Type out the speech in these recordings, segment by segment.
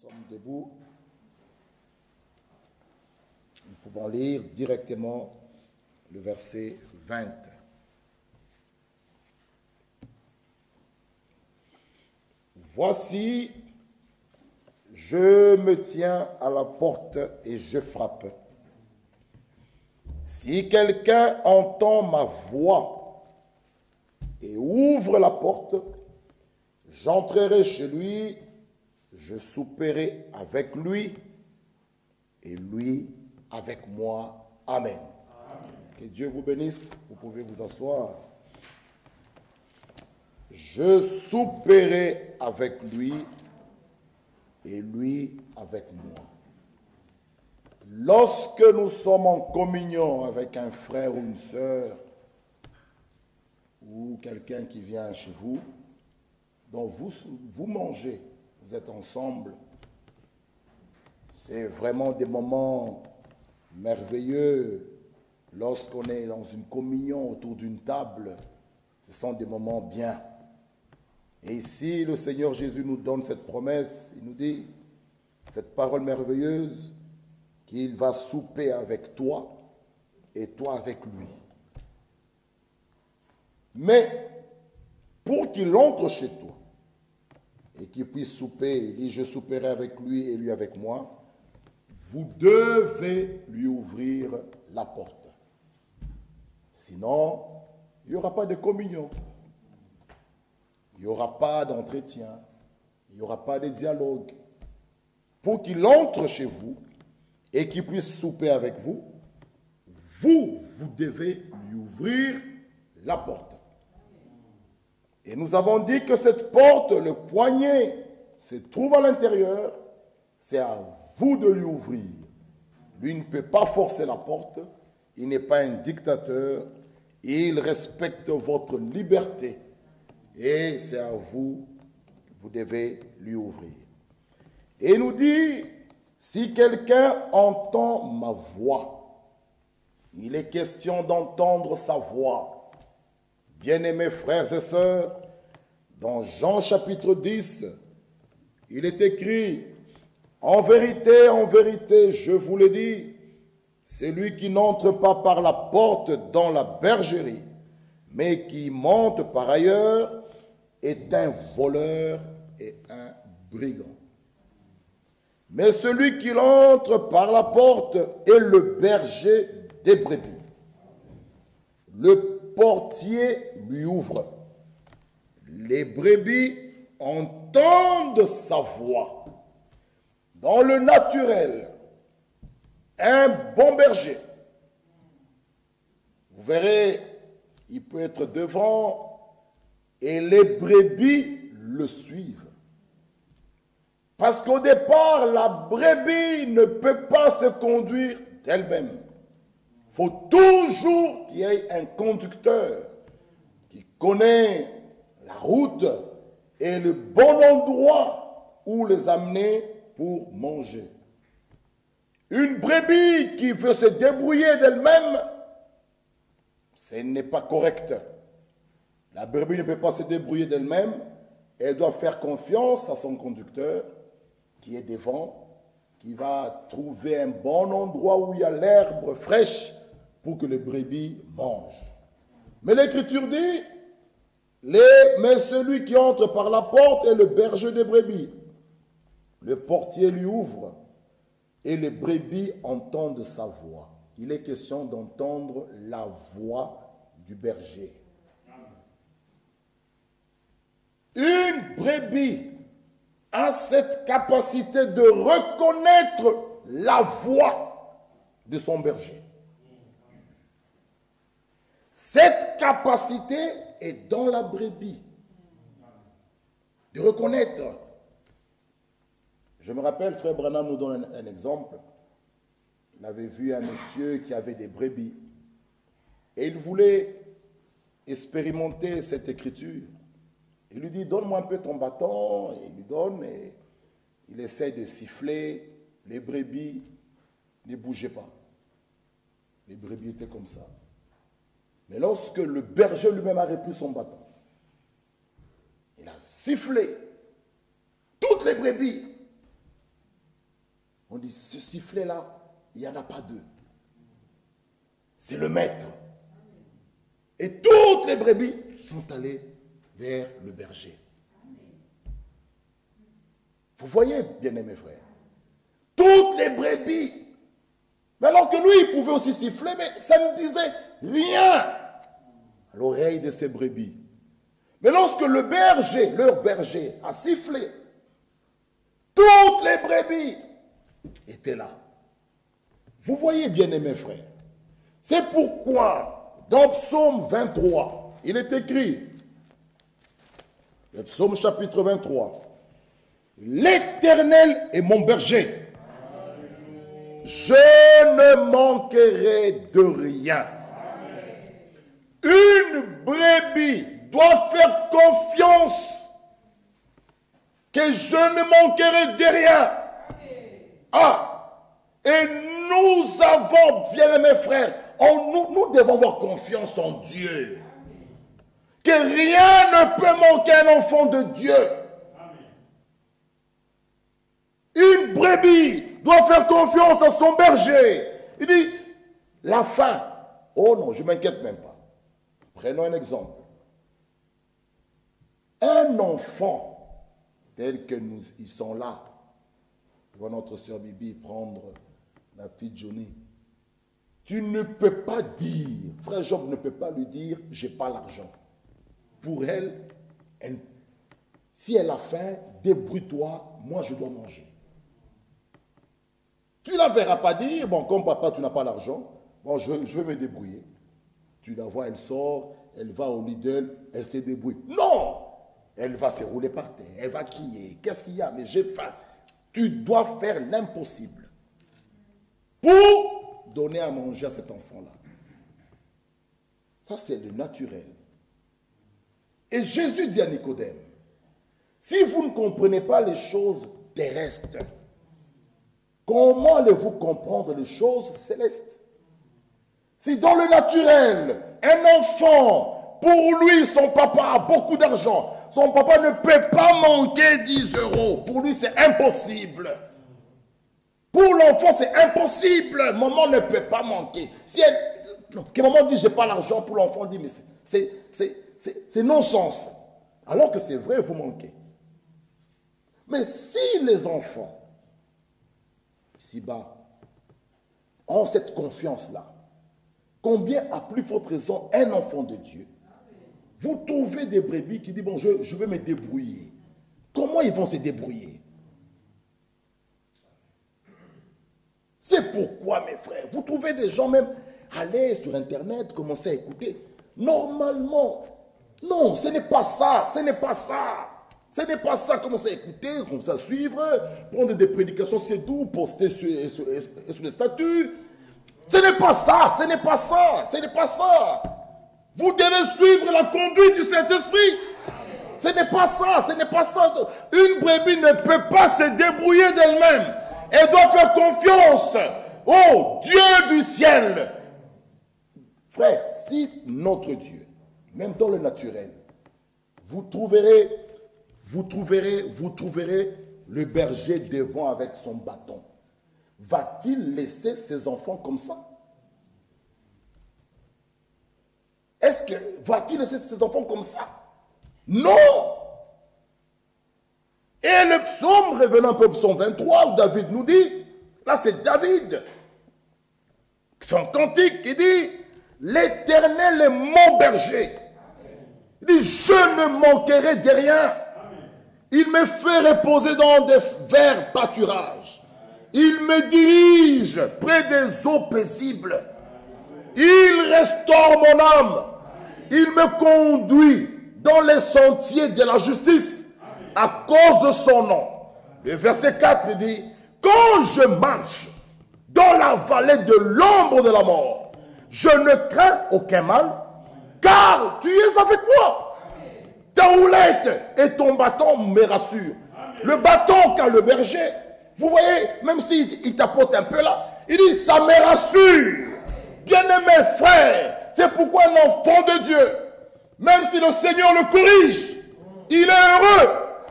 sommes debout. Nous pouvons lire directement le verset 20. Voici, je me tiens à la porte et je frappe. Si quelqu'un entend ma voix et ouvre la porte, j'entrerai chez lui, je souperai avec lui et lui avec moi. Amen. Amen. Que Dieu vous bénisse. Vous pouvez vous asseoir. Je souperai avec lui et lui avec moi. Lorsque nous sommes en communion avec un frère ou une sœur ou quelqu'un qui vient chez vous, donc vous mangez, vous êtes ensemble, c'est vraiment des moments merveilleux lorsqu'on est dans une communion autour d'une table. Ce sont des moments bien. Et ici, le Seigneur Jésus nous donne cette promesse. Il nous dit, cette parole merveilleuse, qu'il va souper avec toi et toi avec lui. Mais pour qu'il entre chez toi et qu'il puisse souper, il dit, je souperai avec lui et lui avec moi, vous devez lui ouvrir la porte. Sinon, il n'y aura pas de communion. Il n'y aura pas d'entretien. Il n'y aura pas de dialogue. Pour qu'il entre chez vous et qu'il puisse souper avec vous, vous devez lui ouvrir la porte. Et nous avons dit que cette porte, le poignet, se trouve à l'intérieur. C'est à vous de lui ouvrir. Lui ne peut pas forcer la porte. Il n'est pas un dictateur. Il respecte votre liberté. Et c'est à vous, vous devez lui ouvrir. Et il nous dit, si quelqu'un entend ma voix, il est question d'entendre sa voix. Bien-aimés frères et sœurs, dans Jean chapitre 10, il est écrit, en vérité, je vous le dis, celui qui n'entre pas par la porte dans la bergerie, mais qui monte par ailleurs, est un voleur et un brigand. Mais celui qui entre par la porte est le berger des brebis. Le portier lui ouvre. Les brebis entendent sa voix. Dans le naturel, un bon berger, vous verrez, il peut être devant et les brebis le suivent. Parce qu'au départ, la brebis ne peut pas se conduire d'elle-même. Il faut toujours qu'il y ait un conducteur qui connaît la route et le bon endroit où les amener pour manger. Une brebis qui veut se débrouiller d'elle-même, ce n'est pas correct. La brebis ne peut pas se débrouiller d'elle-même. Elle doit faire confiance à son conducteur qui est devant, qui va trouver un bon endroit où il y a l'herbe fraîche pour que les brebis mangent. Mais l'Écriture dit, mais celui qui entre par la porte est le berger des brebis. Le portier lui ouvre et les brebis entendent sa voix. Il est question d'entendre la voix du berger. Une brebis a cette capacité de reconnaître la voix de son berger. Cette capacité est dans la brebis. De reconnaître. Je me rappelle, frère Branham nous donne un exemple. Il avait vu un monsieur qui avait des brebis. Et il voulait expérimenter cette écriture. Il lui dit, donne-moi un peu ton bâton. Et il lui donne, et il essaie de siffler. Les brebis ne bougeaient pas. Les brebis étaient comme ça. Mais lorsque le berger lui-même a repris son bâton, il a sifflé. Toutes les brebis On dit, ce sifflet-là, il n'y en a pas deux. C'est le maître. Et toutes les brebis sont allées vers le berger. Vous voyez, bien-aimés frères, toutes les brebis, mais alors que lui, il pouvait aussi siffler, mais ça ne disait rien à l'oreille de ces brebis. Mais lorsque le berger, leur berger, a sifflé, toutes les brebis étaient là. Vous voyez, bien-aimés frères, c'est pourquoi, dans Psaume 23, il est écrit, le Psaume chapitre 23, « L'Éternel est mon berger, je ne manquerai de rien. » Une brebis doit faire confiance que je ne manquerai de rien. Ah, et nous avons, bien-aimés frères, nous devons avoir confiance en Dieu. Que rien ne peut manquer à un enfant de Dieu. Une brebis doit faire confiance à son berger. Il dit, la faim. Oh non, je ne m'inquiète même pas. Prenons un exemple. Un enfant, tel que ils sont là, je vois notre soeur Bibi prendre la petite Johnny. Tu ne peux pas dire, frère Job ne peut pas lui dire, j'ai pas l'argent. Pour elle, si elle a faim, débrouille-toi, moi je dois manger. Tu ne la verras pas dire, bon, comme papa, tu n'as pas l'argent, bon, je vais me débrouiller. Tu la vois, elle sort, elle va au Lidl, elle se débrouille. Non! Elle va se rouler par terre, elle va crier. Qu'est-ce qu'il y a? Mais j'ai faim. Tu dois faire l'impossible pour donner à manger à cet enfant-là. Ça, c'est le naturel. Et Jésus dit à Nicodème, si vous ne comprenez pas les choses terrestres, comment allez-vous comprendre les choses célestes? Si dans le naturel, un enfant, pour lui, son papa a beaucoup d'argent, son papa ne peut pas manquer 10 €. Pour lui, c'est impossible. Pour l'enfant, c'est impossible. Maman ne peut pas manquer. Si elle, que maman dit, j'ai pas l'argent, pour l'enfant, dit, mais c'est non-sens. Alors que c'est vrai, vous manquez. Mais si les enfants, ici-bas, ont cette confiance-là, combien à plus forte raison un enfant de Dieu, vous trouvez des brebis qui disent, bon, je vais me débrouiller. Comment ils vont se débrouiller? C'est pourquoi, mes frères, vous trouvez des gens même aller sur Internet, commencer à écouter. Normalement, non, ce n'est pas ça, ce n'est pas ça. Ce n'est pas ça, commencer à écouter, commencer à suivre, prendre des prédications, c'est doux, poster sur les statuts. Ce n'est pas ça, ce n'est pas ça, ce n'est pas ça. Vous devez suivre la conduite du Saint-Esprit. Ce n'est pas ça, ce n'est pas ça. Une brebis ne peut pas se débrouiller d'elle-même. Elle doit faire confiance au Dieu du ciel. Frère, si notre Dieu, même dans le naturel, vous trouverez le berger devant avec son bâton. Va-t-il laisser ses enfants comme ça? Va-t-il laisser ses enfants comme ça? Non! Et le psaume, revenant un peu au psaume 23, où David nous dit, là c'est David, son cantique qui dit, l'Éternel est mon berger. Il dit, je ne manquerai de rien. Il me fait reposer dans des verts pâturages. Il me dirige près des eaux paisibles. Il restaure mon âme. Il me conduit dans les sentiers de la justice à cause de son nom. Le verset 4 dit, quand je marche dans la vallée de l'ombre de la mort, je ne crains aucun mal, car tu es avec moi. Ta houlette et ton bâton me rassurent. Le bâton qu'a le berger, vous voyez, même s'il tapote un peu là, il dit, ça me rassure. Bien-aimés frères, c'est pourquoi un enfant de Dieu, même si le Seigneur le corrige, il est heureux,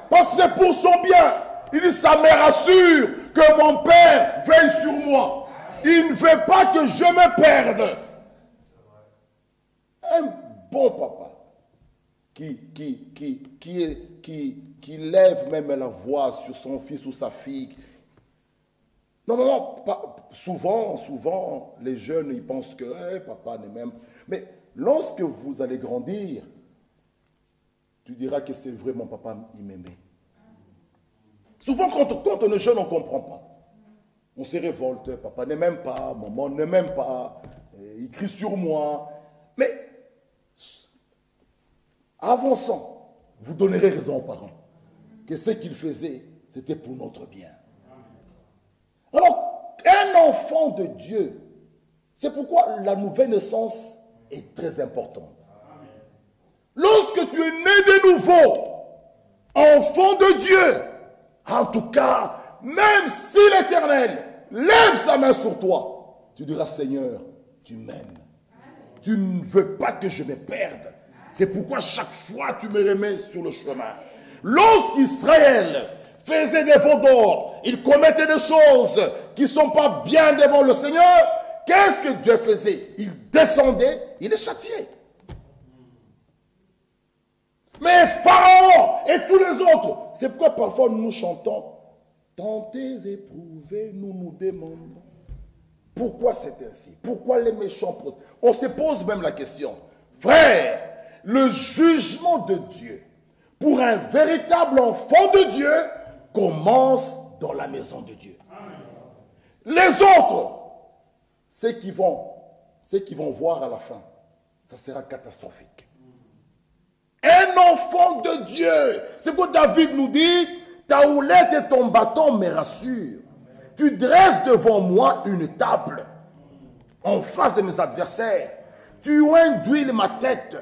parce que c'est pour son bien. Il dit, ça me rassure. que mon Père veille sur moi. Il ne veut pas que je me perde. Un bon papa qui lève même la voix sur son fils ou sa fille. Non, souvent, les jeunes, ils pensent que papa n'est même... Mais lorsque vous allez grandir, tu diras que c'est vrai, mon papa, il m'aimait. Souvent, quand on est jeune, on ne comprend pas. On se révolte, papa ne m'aime pas, maman ne m'aime pas, il crie sur moi. Mais, avançant, vous donnerez raison aux parents que ce qu'ils faisaient, c'était pour notre bien. Alors, un enfant de Dieu, c'est pourquoi la nouvelle naissance est très importante. Lorsque tu es né de nouveau, enfant de Dieu, en tout cas, même si l'Éternel lève sa main sur toi, tu diras, Seigneur, tu m'aimes. Tu ne veux pas que je me perde. C'est pourquoi chaque fois tu me remets sur le chemin. Lorsqu'Israël faisait des veaux d'or, il commettait des choses qui ne sont pas bien devant le Seigneur, qu'est-ce que Dieu faisait? Il descendait, il les châtiait. Mais Pharaon et tous les autres, c'est pourquoi parfois nous chantons, tentez, éprouvez, nous nous demandons. Pourquoi c'est ainsi? Pourquoi les méchants posent? On se pose même la question. Frère, le jugement de Dieu pour un véritable enfant de Dieu commence dans la maison de Dieu. Les autres, ceux qui vont voir à la fin, ça sera catastrophique. Un enfant de Dieu, c'est pourquoi David nous dit, ta houlette et ton bâton me rassurent. Tu dresses devant moi une table en face de mes adversaires. Tu induis ma tête,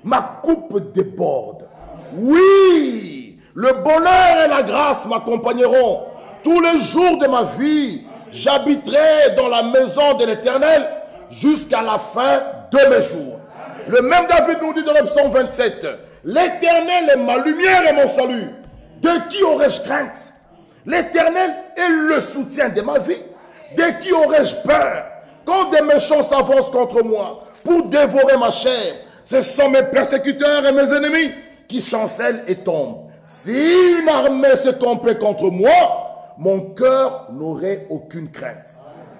ma coupe déborde. Oui, le bonheur et la grâce m'accompagneront tous les jours de ma vie. J'habiterai dans la maison de l'Éternel jusqu'à la fin de mes jours. Le même David nous dit dans le psaume 27, l'Éternel est ma lumière et mon salut. De qui aurais-je crainte? L'Éternel est le soutien de ma vie. De qui aurais-je peur? Quand des méchants s'avancent contre moi pour dévorer ma chair, ce sont mes persécuteurs et mes ennemis qui chancellent et tombent. Si une armée se complète contre moi, mon cœur n'aurait aucune crainte.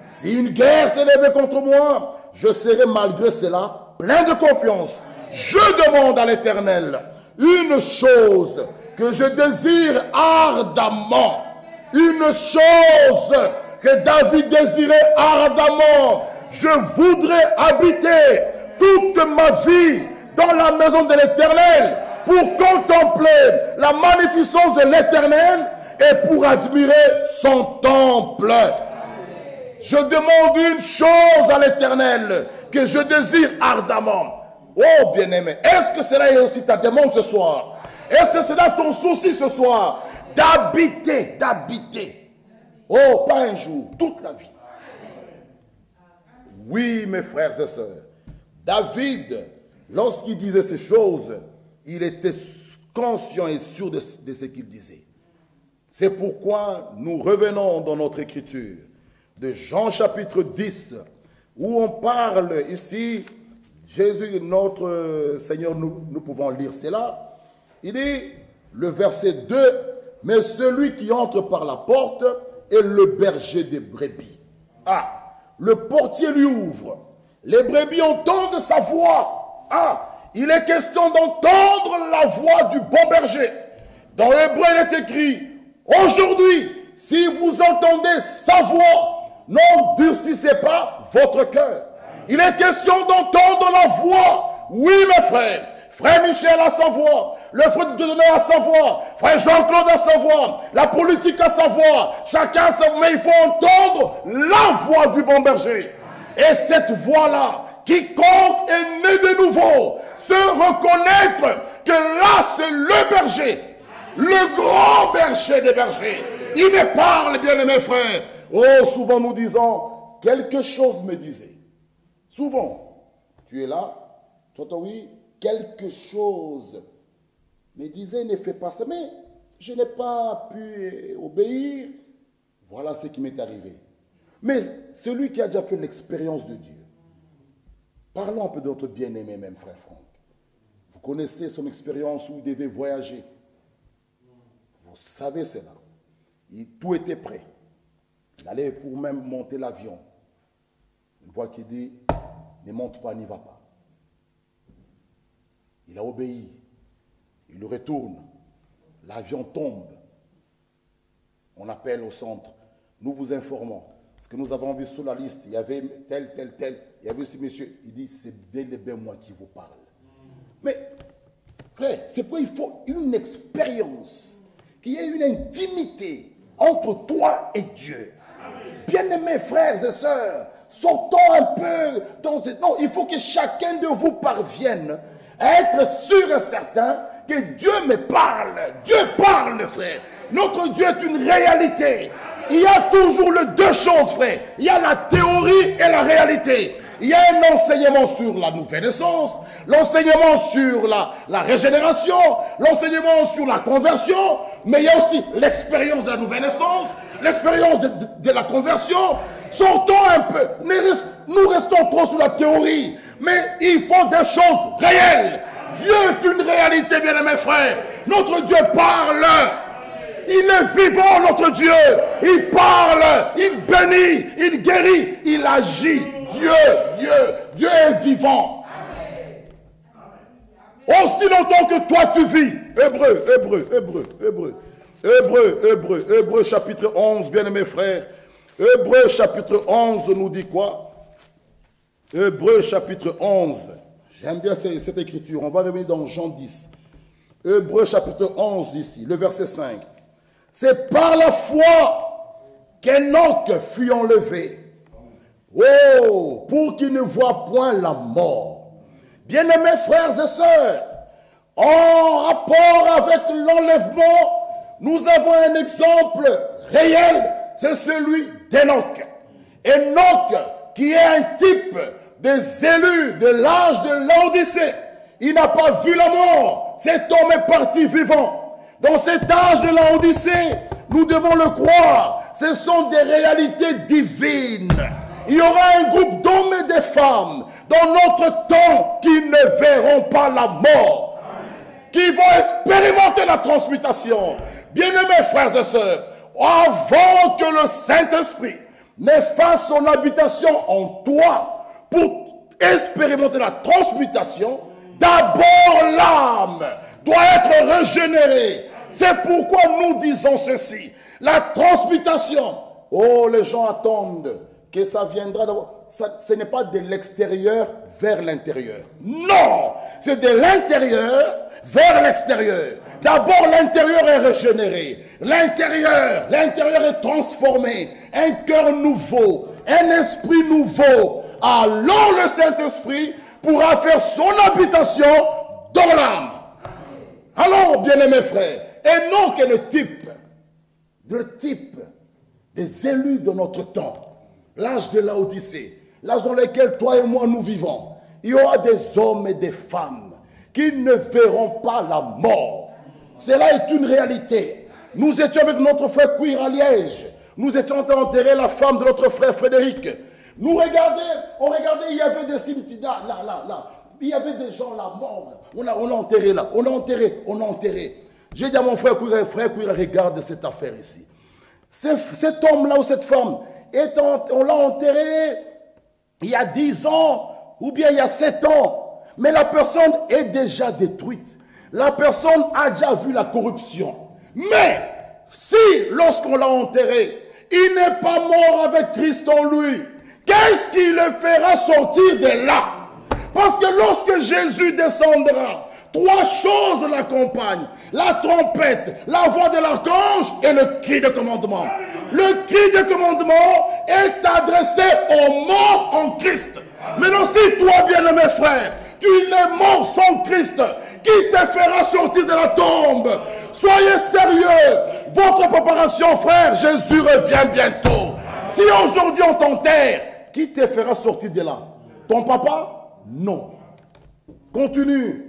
Si une guerre s'élève contre moi, je serai malgré cela plein de confiance. Je demande à l'Éternel une chose que je désire ardemment. Une chose que David désirait ardemment. Je voudrais habiter toute ma vie dans la maison de l'Éternel pour contempler la magnificence de l'Éternel et pour admirer son temple. Je demande une chose à l'Éternel que je désire ardemment. Oh bien-aimé, est-ce que cela est aussi ta demande ce soir? Est-ce que c'est là ton souci ce soir? D'habiter. Oh, pas un jour, toute la vie. Oui, mes frères et sœurs. David, lorsqu'il disait ces choses, il était conscient et sûr de ce qu'il disait. C'est pourquoi nous revenons dans notre écriture de Jean chapitre 10, où on parle ici, Jésus, notre Seigneur, nous pouvons lire cela. Il dit, le verset 2, mais celui qui entre par la porte est le berger des brebis. Ah, le portier lui ouvre. Les brebis entendent sa voix. Ah, il est question d'entendre la voix du bon berger. Dans l'hébreu, il est écrit, aujourd'hui, si vous entendez sa voix, n'endurcissez pas votre cœur. Il est question d'entendre la voix. Oui, mes frères. Frère Michel a sa voix. Le frère Dieudonné a sa voix. Frère Jean-Claude a sa voix. La politique a sa voix. Chacun a sa voix. Mais il faut entendre la voix du bon berger. Et cette voix-là, quiconque est né de nouveau, se reconnaître que là, c'est le berger. Le grand berger des bergers. Il me parle, bien aimés frères. Oh, souvent nous disons, quelque chose me disait. Souvent, tu es là, toi, oui, quelque chose me disait, ne fais pas ça, mais je n'ai pas pu obéir. Voilà ce qui m'est arrivé. Mais celui qui a déjà fait l'expérience de Dieu, parlons un peu de notre bien-aimé même, frère Franck. Vous connaissez son expérience où il devait voyager. Vous savez cela. Tout était prêt. Il allait pour même monter l'avion. Une voix qui dit, ne monte pas, n'y va pas. Il a obéi. Il retourne. L'avion tombe. On appelle au centre. Nous vous informons. Parce que nous avons vu sur la liste, il y avait tel. Il y avait ce monsieur. Il dit, c'est bel et bien moi qui vous parle. Mais, frère, c'est pourquoi il faut une expérience, qu'il y ait une intimité entre toi et Dieu. Bien-aimés frères et sœurs, sortons un peu dans cette... Non, il faut que chacun de vous parvienne à être sûr et certain que Dieu me parle. Dieu parle, frère. Notre Dieu est une réalité. Il y a toujours les deux choses, frère. Il y a la théorie et la réalité. Il y a un enseignement sur la nouvelle naissance, l'enseignement sur la régénération, l'enseignement sur la conversion, mais il y a aussi l'expérience de la nouvelle naissance, l'expérience de la conversion. Sortons un peu. Nous restons trop sur la théorie, mais il faut des choses réelles. Dieu est une réalité, bien aimés frères. Notre Dieu parle. Il est vivant, notre Dieu. Il parle, il bénit, il guérit, il agit. Dieu est vivant. Aussi longtemps que toi tu vis. Hébreu chapitre 11, bien-aimés frères. Hébreu chapitre 11 nous dit quoi? Hébreu chapitre 11. J'aime bien cette écriture. On va revenir dans Jean 10. Hébreu chapitre 11 ici, le verset 5. C'est par la foi qu'Enoch fut enlevé. Oh, pour qu'il ne voie point la mort. Bien-aimés frères et sœurs, en rapport avec l'enlèvement, nous avons un exemple réel, c'est celui d'Enoch. Enoch, qui est un type des élus de l'âge de Laodicée, il n'a pas vu la mort. Cet homme est parti vivant. Dans cet âge de Laodicée, nous devons le croire, ce sont des réalités divines. Il y aura un groupe d'hommes et de femmes dans notre temps qui ne verront pas la mort, qui vont expérimenter la transmutation. Bien-aimés frères et sœurs, avant que le Saint-Esprit ne fasse son habitation en toi pour expérimenter la transmutation, d'abord l'âme doit être régénérée. C'est pourquoi nous disons ceci. La transmutation, oh, les gens attendent que ça viendra d'abord. Ce n'est pas de l'extérieur vers l'intérieur. Non, c'est de l'intérieur vers l'extérieur. D'abord, l'intérieur est régénéré. L'intérieur est transformé. Un cœur nouveau, un esprit nouveau. Alors le Saint-Esprit pourra faire son habitation dans l'âme. Alors, bien-aimés frères, Enoch est le type des élus de notre temps. L'âge de Laodicée, l'âge dans lequel toi et moi nous vivons. Il y aura des hommes et des femmes qui ne verront pas la mort. Cela est une réalité. Nous étions avec notre frère Cuir à Liège. Nous étions en train d'enterrer la femme de notre frère Frédéric. On regardait, il y avait des cimetières là. Il y avait des gens là morts. On a enterré là. On a enterré. J'ai dit à mon frère Cuir, regarde cette affaire ici. Cet homme-là ou cette femme, on l'a enterré il y a 10 ans ou bien il y a 7 ans. Mais la personne est déjà détruite. La personne a déjà vu la corruption. Mais si, lorsqu'on l'a enterré, il n'est pas mort avec Christ en lui, qu'est-ce qui le fera sortir de là? Parce que lorsque Jésus descendra, 3 choses l'accompagnent. La trompette, la voix de l'archange et le cri de commandement. Le cri de commandement est adressé aux morts en Christ. Maintenant, si toi, bien-aimé frère, tu es mort sans Christ, qui te fera sortir de la tombe? Soyez sérieux. Votre préparation, frère, Jésus revient bientôt. Si aujourd'hui on t'enterre, qui te fera sortir de là? Ton papa? Non. Continue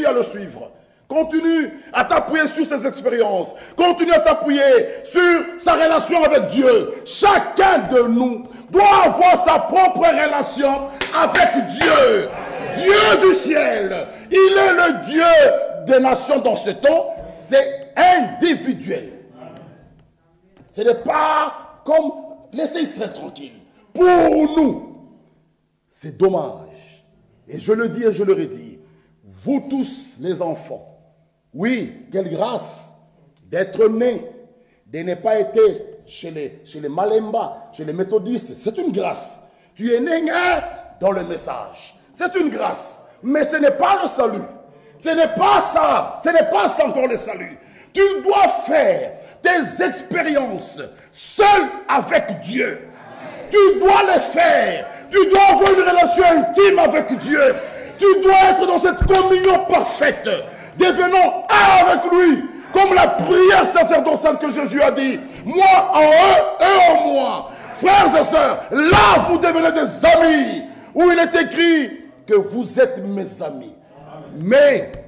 à le suivre. Continue à t'appuyer sur ses expériences. Continue à t'appuyer sur sa relation avec Dieu. Chacun de nous doit avoir sa propre relation avec Dieu. Dieu du ciel. Il est le Dieu des nations dans ce temps. C'est individuel. Ce n'est pas comme laissez Israël tranquille. Pour nous, c'est dommage. Et je le dis et je le redis. Vous tous les enfants, oui, quelle grâce d'être né, de ne pas être chez les Malemba, chez les méthodistes. C'est une grâce. Tu es né dans le message. C'est une grâce. Mais ce n'est pas le salut. Ce n'est pas ça. Ce n'est pas ça encore le salut. Tu dois faire tes expériences seul avec Dieu. Tu dois les faire. Tu dois avoir une relation intime avec Dieu. Tu dois être dans cette communion parfaite. Devenons un avec lui. Comme la prière sacerdotale que Jésus a dit. Moi en eux et en moi. Frères et sœurs, là vous devenez des amis. Où il est écrit que vous êtes mes amis. Mais,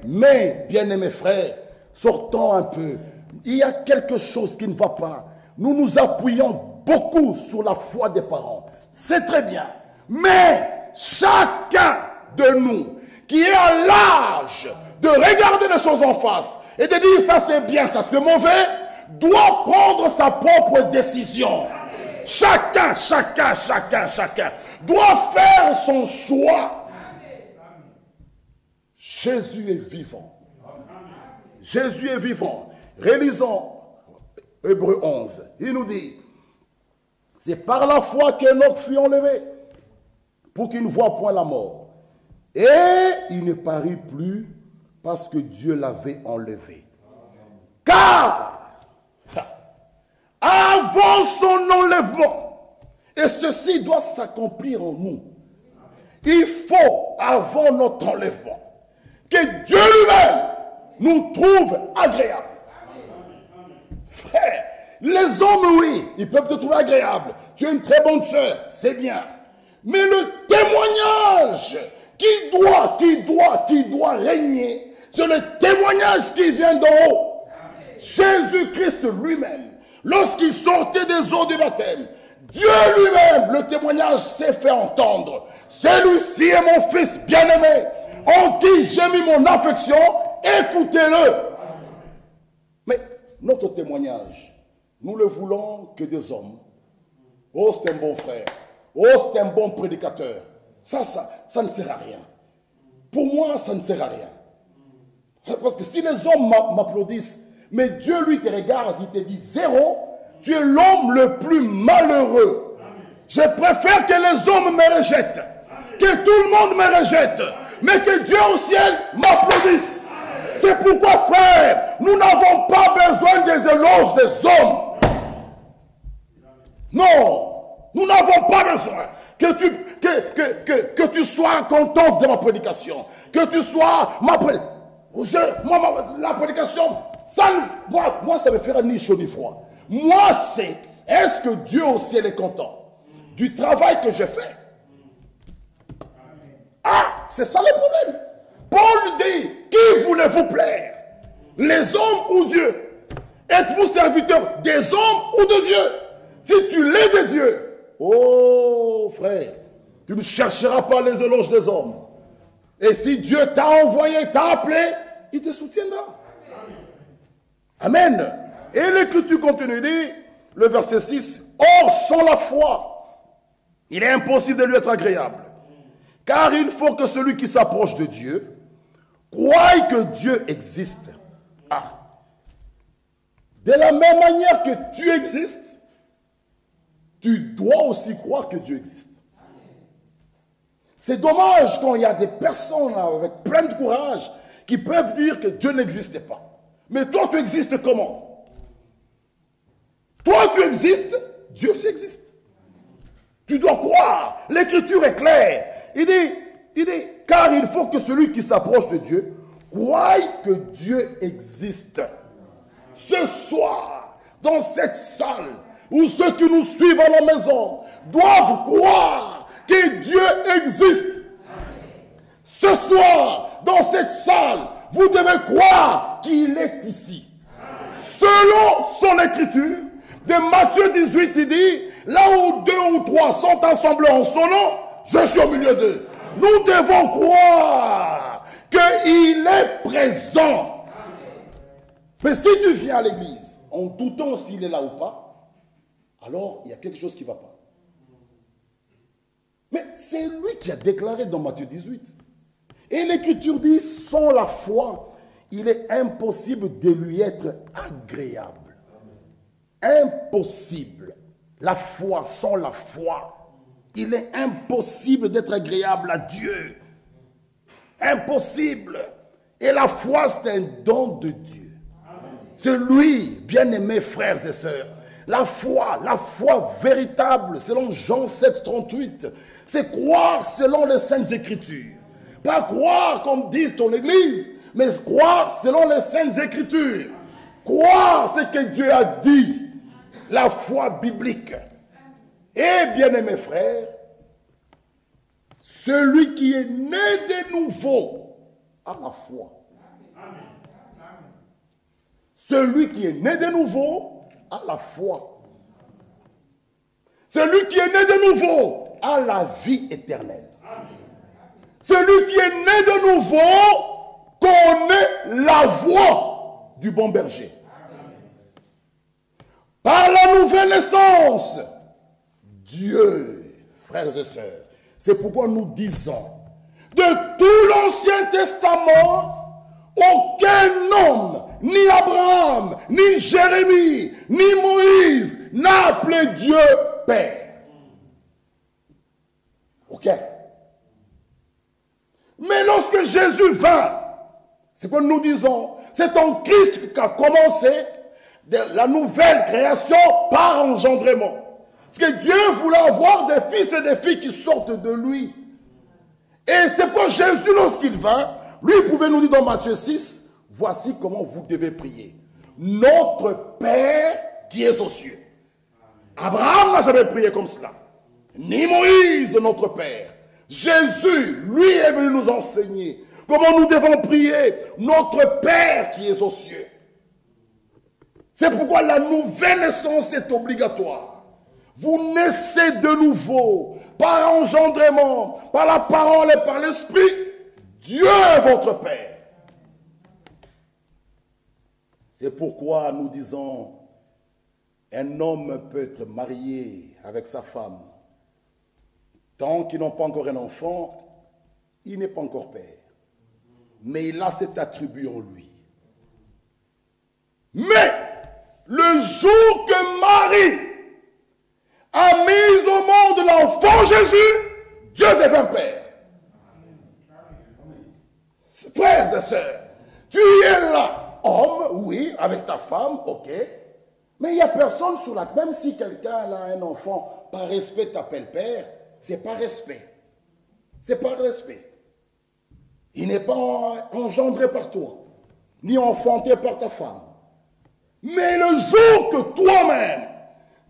bien-aimés frères, sortons un peu. Il y a quelque chose qui ne va pas. Nous nous appuyons beaucoup sur la foi des parents. C'est très bien. Mais chacun de nous qui est à l'âge de regarder les choses en face et de dire ça c'est bien, ça c'est mauvais, doit prendre sa propre décision. Chacun doit faire son choix. Jésus est vivant. Jésus est vivant. Réalisons Hébreux 11. Il nous dit, c'est par la foi qu'Enoch fut enlevé pour qu'il ne voie point la mort. Et il ne parut plus parce que Dieu l'avait enlevé. Car, avant son enlèvement, et ceci doit s'accomplir en nous, il faut, avant notre enlèvement, que Dieu lui-même nous trouve agréables. Frère, les hommes, oui, ils peuvent te trouver agréable. Tu es une très bonne sœur, c'est bien. Mais le témoignage qui doit régner, c'est le témoignage qui vient d'en haut. Jésus-Christ lui-même, lorsqu'il sortait des eaux du baptême, Dieu lui-même, le témoignage s'est fait entendre. Celui-ci est mon fils bien-aimé, en qui j'ai mis mon affection, écoutez-le. Mais notre témoignage, nous le voulons que des hommes. Oh, c'est un bon frère. Oh, c'est un bon prédicateur. Ça ne sert à rien. Pour moi, ça ne sert à rien. Parce que si les hommes m'applaudissent, mais Dieu, lui, te regarde, il te dit zéro, tu es l'homme le plus malheureux. Je préfère que les hommes me rejettent, que tout le monde me rejette, mais que Dieu au ciel m'applaudisse. C'est pourquoi, frère, nous n'avons pas besoin des éloges des hommes. Non, nous n'avons pas besoin que tu sois content de ma prédication, que tu sois la prédication, moi ça me fera ni chaud ni froid. Moi c'est, est-ce que Dieu au ciel est content du travail que je fais? Ah, c'est ça le problème. Paul dit, qui voulez-vous plaire? Les hommes ou Dieu? Êtes-vous serviteur des hommes ou de Dieu? Si tu l'es de Dieu, oh frère, tu ne chercheras pas les éloges des hommes. Et si Dieu t'a envoyé, t'a appelé, il te soutiendra. Amen. Et l'Écriture continue, dit, le verset 6, or sans la foi, il est impossible de lui être agréable. Car il faut que celui qui s'approche de Dieu croie que Dieu existe. Ah. De la même manière que tu existes, tu dois aussi croire que Dieu existe. C'est dommage quand il y a des personnes avec plein de courage qui peuvent dire que Dieu n'existait pas. Mais toi, tu existes comment? Toi, tu existes, Dieu aussi existe. Tu dois croire. L'Écriture est claire. Il dit, car il faut que celui qui s'approche de Dieu croie que Dieu existe. Ce soir, dans cette salle, où ceux qui nous suivent à la maison doivent croire que Dieu existe. Ce soir, dans cette salle, vous devez croire qu'il est ici. Selon son écriture, de Matthieu 18, il dit, là où 2 ou 3 sont assemblés en son nom, je suis au milieu d'eux. Nous devons croire qu'il est présent. Mais si tu viens à l'église en doutant s'il est là ou pas, alors il y a quelque chose qui ne va pas. Mais c'est lui qui a déclaré dans Matthieu 18. Et l'écriture dit, sans la foi, il est impossible de lui être agréable. Impossible. La foi, sans la foi, il est impossible d'être agréable à Dieu. Impossible. Et la foi, c'est un don de Dieu. C'est lui, bien-aimés frères et sœurs. La foi véritable, selon Jean 7, 38, c'est croire selon les Saintes Écritures. Pas croire comme dit ton Église, mais croire selon les Saintes Écritures. Croire ce que Dieu a dit. La foi biblique. Et bien-aimés frères, celui qui est né de nouveau a la foi. Celui qui est né de nouveau a la foi. Celui qui est né de nouveau a la vie éternelle. Celui qui est né de nouveau connaît la voix du bon berger. Par la nouvelle naissance, Dieu, frères et sœurs, c'est pourquoi nous disons, de tout l'Ancien Testament, aucun homme, ni Abraham, ni Jérémie, ni Moïse, n'a appelé Dieu Père. Ok. Mais lorsque Jésus vint, c'est que nous disons, c'est en Christ qu'a commencé la nouvelle création par engendrement. Parce que Dieu voulait avoir des fils et des filles qui sortent de lui. Et c'est pour Jésus, lorsqu'il vint, lui pouvait nous dire dans Matthieu 6, voici comment vous devez prier. Notre Père qui est aux cieux. Abraham n'a jamais prié comme cela. Ni Moïse, notre Père. Jésus, lui, est venu nous enseigner comment nous devons prier. Notre Père qui est aux cieux. C'est pourquoi la nouvelle naissance est obligatoire. Vous naissez de nouveau, par engendrement, par la parole et par l'esprit. Dieu est votre Père. C'est pourquoi nous disons, un homme peut être marié avec sa femme. Tant qu'ils n'ont pas encore un enfant, il n'est pas encore père. Mais il a cet attribut en lui. Mais, le jour que Marie a mis au monde l'enfant Jésus, Dieu devint père. Frères et sœurs, tu es là, homme, oui, avec ta femme, ok. Mais il n'y a personne sur la terre, même si quelqu'un a un enfant, par respect t'appelle père, c'est pas respect. C'est pas respect. Il n'est pas engendré par toi, ni enfanté par ta femme. Mais le jour que toi-même,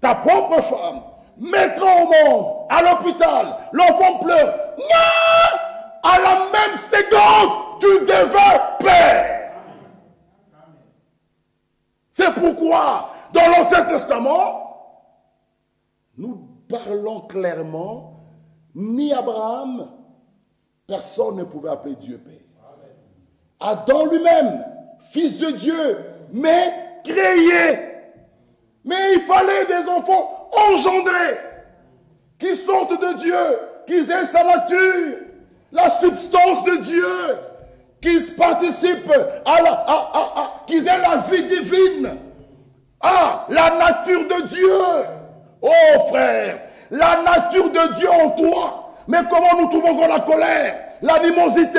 ta propre femme, mettra au monde, à l'hôpital, l'enfant pleure, non! À la même seconde, tu deviens père. C'est pourquoi, dans l'Ancien Testament, nous parlons clairement, ni Abraham, personne ne pouvait appeler Dieu Père. Adam lui-même, fils de Dieu, mais créé. Mais il fallait des enfants engendrés, qui sortent de Dieu, qui aient sa nature, la substance de Dieu, qui participent qui aient la vie divine. Ah, la nature de Dieu. Oh frère, la nature de Dieu en toi. Mais comment nous trouvons encore la colère, l'animosité?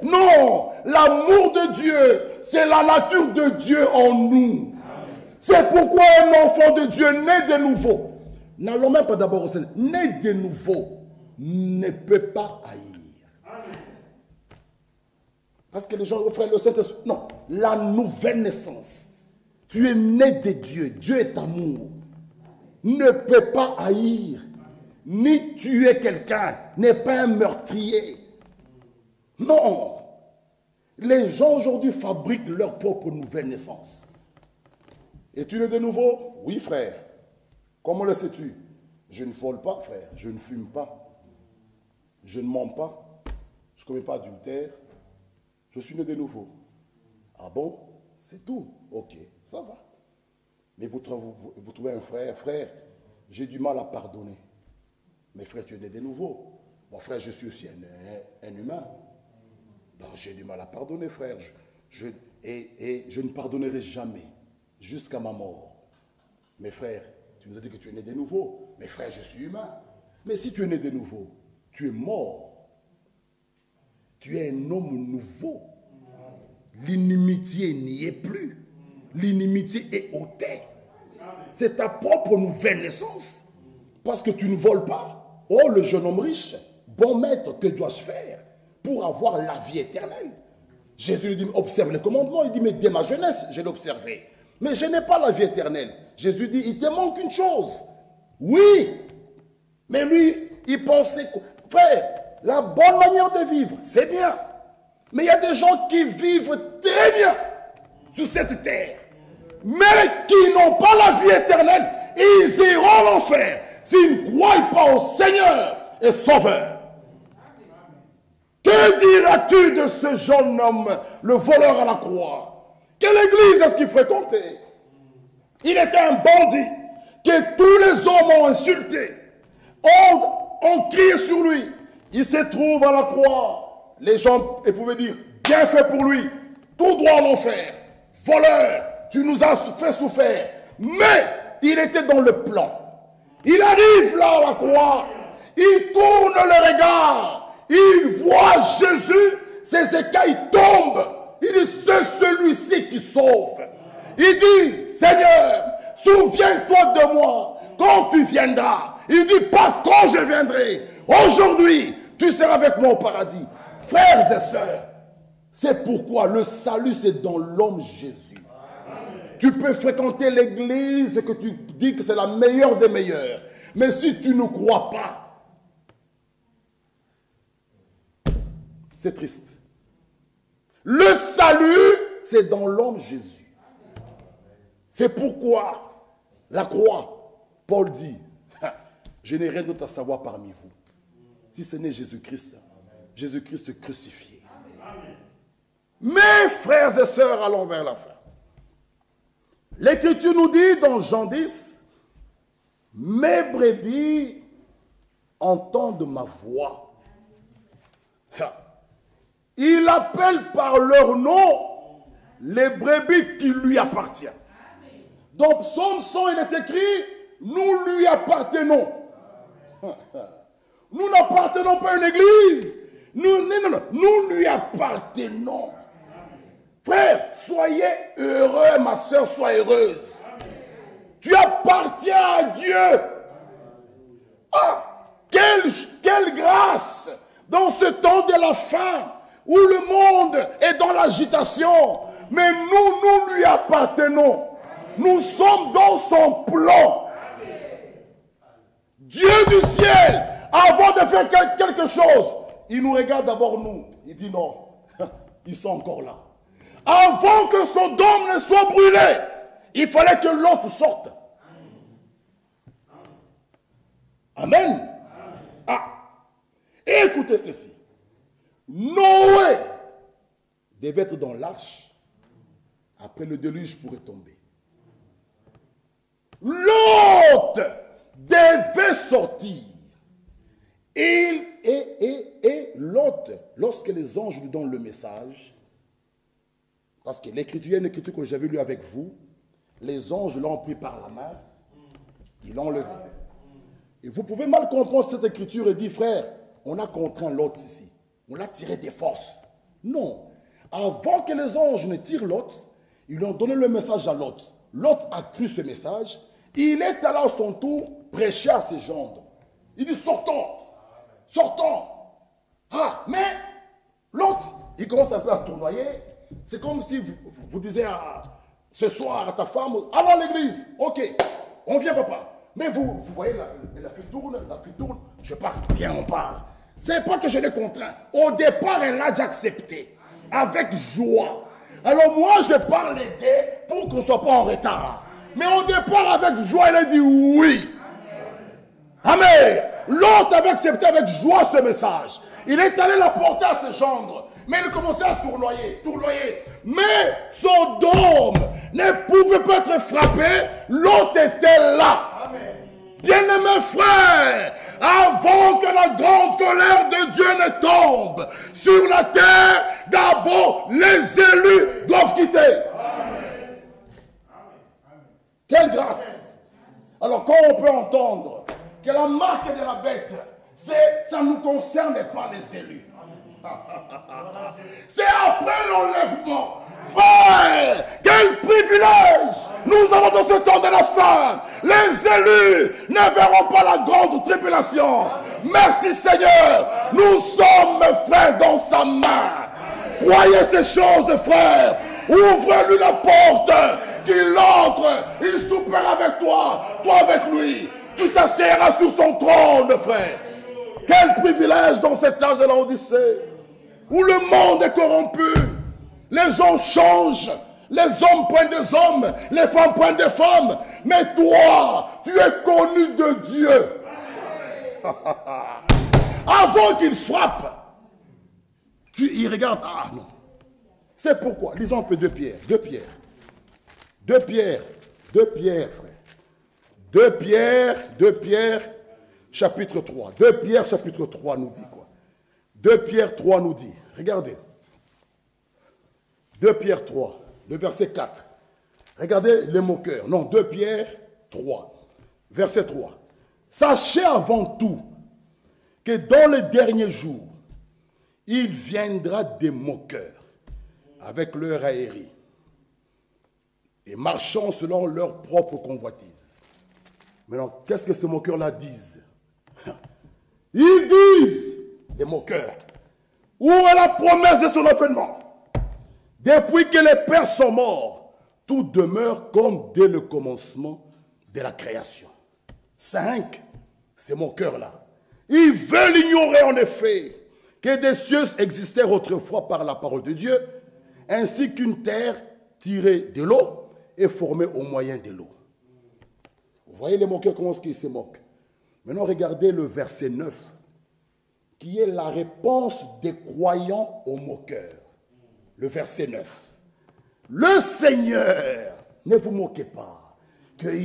Non, l'amour de Dieu, c'est la nature de Dieu en nous. C'est pourquoi un enfant de Dieu né de nouveau, n'allons même pas d'abord au Seigneur, né de nouveau, ne peut pas haïr. Parce que les gens offrent le Saint-Esprit. Non, la nouvelle naissance. Tu es né de Dieu. Dieu est amour. Ne peut pas haïr. Ni tuer quelqu'un. N'est pas un meurtrier. Non. Les gens aujourd'hui fabriquent leur propre nouvelle naissance. Es-tu né de nouveau? Oui, frère. Comment le sais-tu? Je ne vole pas, frère. Je ne fume pas. Je ne mens pas. Je ne commets pas d'adultère. Je suis né de nouveau. Ah bon? C'est tout. Ok, ça va. Mais vous trouvez un frère. Frère, j'ai du mal à pardonner. Mais frère, tu es né de nouveau. Bon, frère, je suis aussi un humain. Donc, j'ai du mal à pardonner, frère. Et je ne pardonnerai jamais, jusqu'à ma mort. Mais frère, tu nous as dit que tu es né de nouveau. Mais frère, je suis humain. Mais si tu es né de nouveau, tu es mort. Tu es un homme nouveau. L'inimitié n'y est plus. L'inimitié est ôtée. C'est ta propre nouvelle naissance. Parce que tu ne voles pas. Oh, le jeune homme riche, bon maître, que dois-je faire pour avoir la vie éternelle? Jésus lui dit, observe les commandements. Il dit, mais dès ma jeunesse, je l'ai observé. Mais je n'ai pas la vie éternelle. Jésus dit, il te manque une chose. Oui, mais lui, il pensait, frère, la bonne manière de vivre, c'est bien. Mais il y a des gens qui vivent très bien sur cette terre, mais qui n'ont pas la vie éternelle. Ils iront en enfer s'ils ne croient pas au Seigneur et Sauveur. Que diras-tu de ce jeune homme, le voleur à la croix? Quelle église est-ce qu'il fréquentait? Il était un bandit que tous les hommes ont insulté, ont crié sur lui. Il se trouve à la croix. Les gens pouvaient dire, bien fait pour lui, tout droit en enfer. Voleur, tu nous as fait souffrir. Mais il était dans le plan. Il arrive là à la croix. Il tourne le regard. Il voit Jésus. Ses écailles tombent. Il dit, c'est celui-ci qui sauve. Il dit, Seigneur, souviens-toi de moi quand tu viendras. Il dit, pas quand je viendrai. Aujourd'hui, tu seras avec moi au paradis. Frères et sœurs, c'est pourquoi le salut, c'est dans l'homme Jésus. Tu peux fréquenter l'église que tu dis que c'est la meilleure des meilleures. Mais si tu ne crois pas, c'est triste. Le salut, c'est dans l'homme Jésus. C'est pourquoi la croix, Paul dit, je n'ai rien d'autre à savoir parmi vous. Si ce n'est Jésus-Christ, Jésus-Christ crucifié. Mes frères et sœurs, allons vers la fin. L'Écriture nous dit dans Jean 10, mes brebis entendent ma voix. Il appelle par leur nom les brebis qui lui appartiennent. Dans Psaume 100, il est écrit, nous lui appartenons. Nous n'appartenons pas à une église. Nous lui appartenons. Frère, soyez heureux, ma soeur, sois heureuse. Tu appartiens à Dieu. Ah, quelle grâce dans ce temps de la fin où le monde est dans l'agitation. Mais nous lui appartenons. Nous sommes dans son plan. Dieu du ciel, avant de faire quelque chose, il nous regarde d'abord nous. Il dit non, ils sont encore là. Avant que Sodome ne soit brûlé, il fallait que l'autre sorte. Amen. Ah. Et écoutez ceci. Noé devait être dans l'arche. Après le déluge pourrait tomber. L'autre devait sortir. Et l'autre, lorsque les anges lui donnent le message, parce que l'écriture, il y a une écriture que j'avais lue avec vous, les anges l'ont pris par la main, ils l'ont levé. Et vous pouvez mal comprendre cette écriture et dire, frère, on a contraint l'autre ici. On l'a tiré des forces. Non. Avant que les anges ne tirent l'autre, ils lui ont donné le message à l'autre. L'autre a cru ce message. Il est allé à son tour prêcher à ses gendres. Il dit, sortons. Sortons. Ah, mais l'autre, il commence un peu à tournoyer. C'est comme si vous disiez ce soir à ta femme, allons à l'église. Ok, on vient papa. Mais vous voyez, la fille tourne, je pars, viens, on part. C'est pas que je l'ai contraint. Au départ, elle a déjà accepté. avec joie. Alors moi, je pars l'aider pour qu'on ne soit pas en retard. Mais au départ, avec joie, il a dit oui. Amen. L'autre avait accepté avec joie ce message. Il est allé l'apporter à ses gendres. Mais il commençait à tournoyer, tournoyer. Mais Sodome ne pouvait pas être frappé. L'autre était là. Bien-aimés frères, avant que la grande colère de Dieu ne tombe sur la terre, d'abord les élus doivent quitter. Amen. Quelle grâce! Alors quand on peut entendre que la marque de la bête, ça ne nous concerne pas les élus. C'est après l'enlèvement. Frère, quel privilège nous avons dans ce temps de la fin. Les élus ne verront pas la grande tribulation. Merci Seigneur. Nous sommes, frères, dans sa main. Croyez ces choses, frère. Ouvre-lui la porte. Qu'il entre. Il soupera avec toi. Toi avec lui. Tu t'assieras sur son trône, frère. Quel privilège dans cet âge de la Odyssée. Où le monde est corrompu. Les gens changent. Les hommes prennent des hommes. Les femmes prennent des femmes. Mais toi, tu es connu de Dieu. Avant qu'il frappe, il regarde. Ah non. C'est pourquoi. Lisons un peu 2 Pierre. 2 Pierre. 2 Pierre. 2 Pierre, frère. 2 Pierre. 2 Pierre. Chapitre 3. 2 Pierre, chapitre 3 nous dit quoi? 2 Pierre 3 nous dit. Regardez. 2 Pierre 3, le verset 4. Regardez les moqueurs. Non, 2 Pierre 3, verset 3. Sachez avant tout que dans les derniers jours, il viendra des moqueurs avec leur raillerie et marchant selon leur propre convoitise. Maintenant, qu'est-ce que ces moqueurs-là disent? Ils disent, les moqueurs, où est la promesse de son avènement? Depuis que les pères sont morts, tout demeure comme dès le commencement de la création. 5, ces moqueurs-là, ils veulent ignorer en effet que des cieux existèrent autrefois par la parole de Dieu, ainsi qu'une terre tirée de l'eau et formée au moyen de l'eau. Vous voyez les moqueurs, comment ils se moquent. Maintenant, regardez le verset 9, qui est la réponse des croyants aux moqueurs. Le verset 9. Le Seigneur, ne vous moquez pas.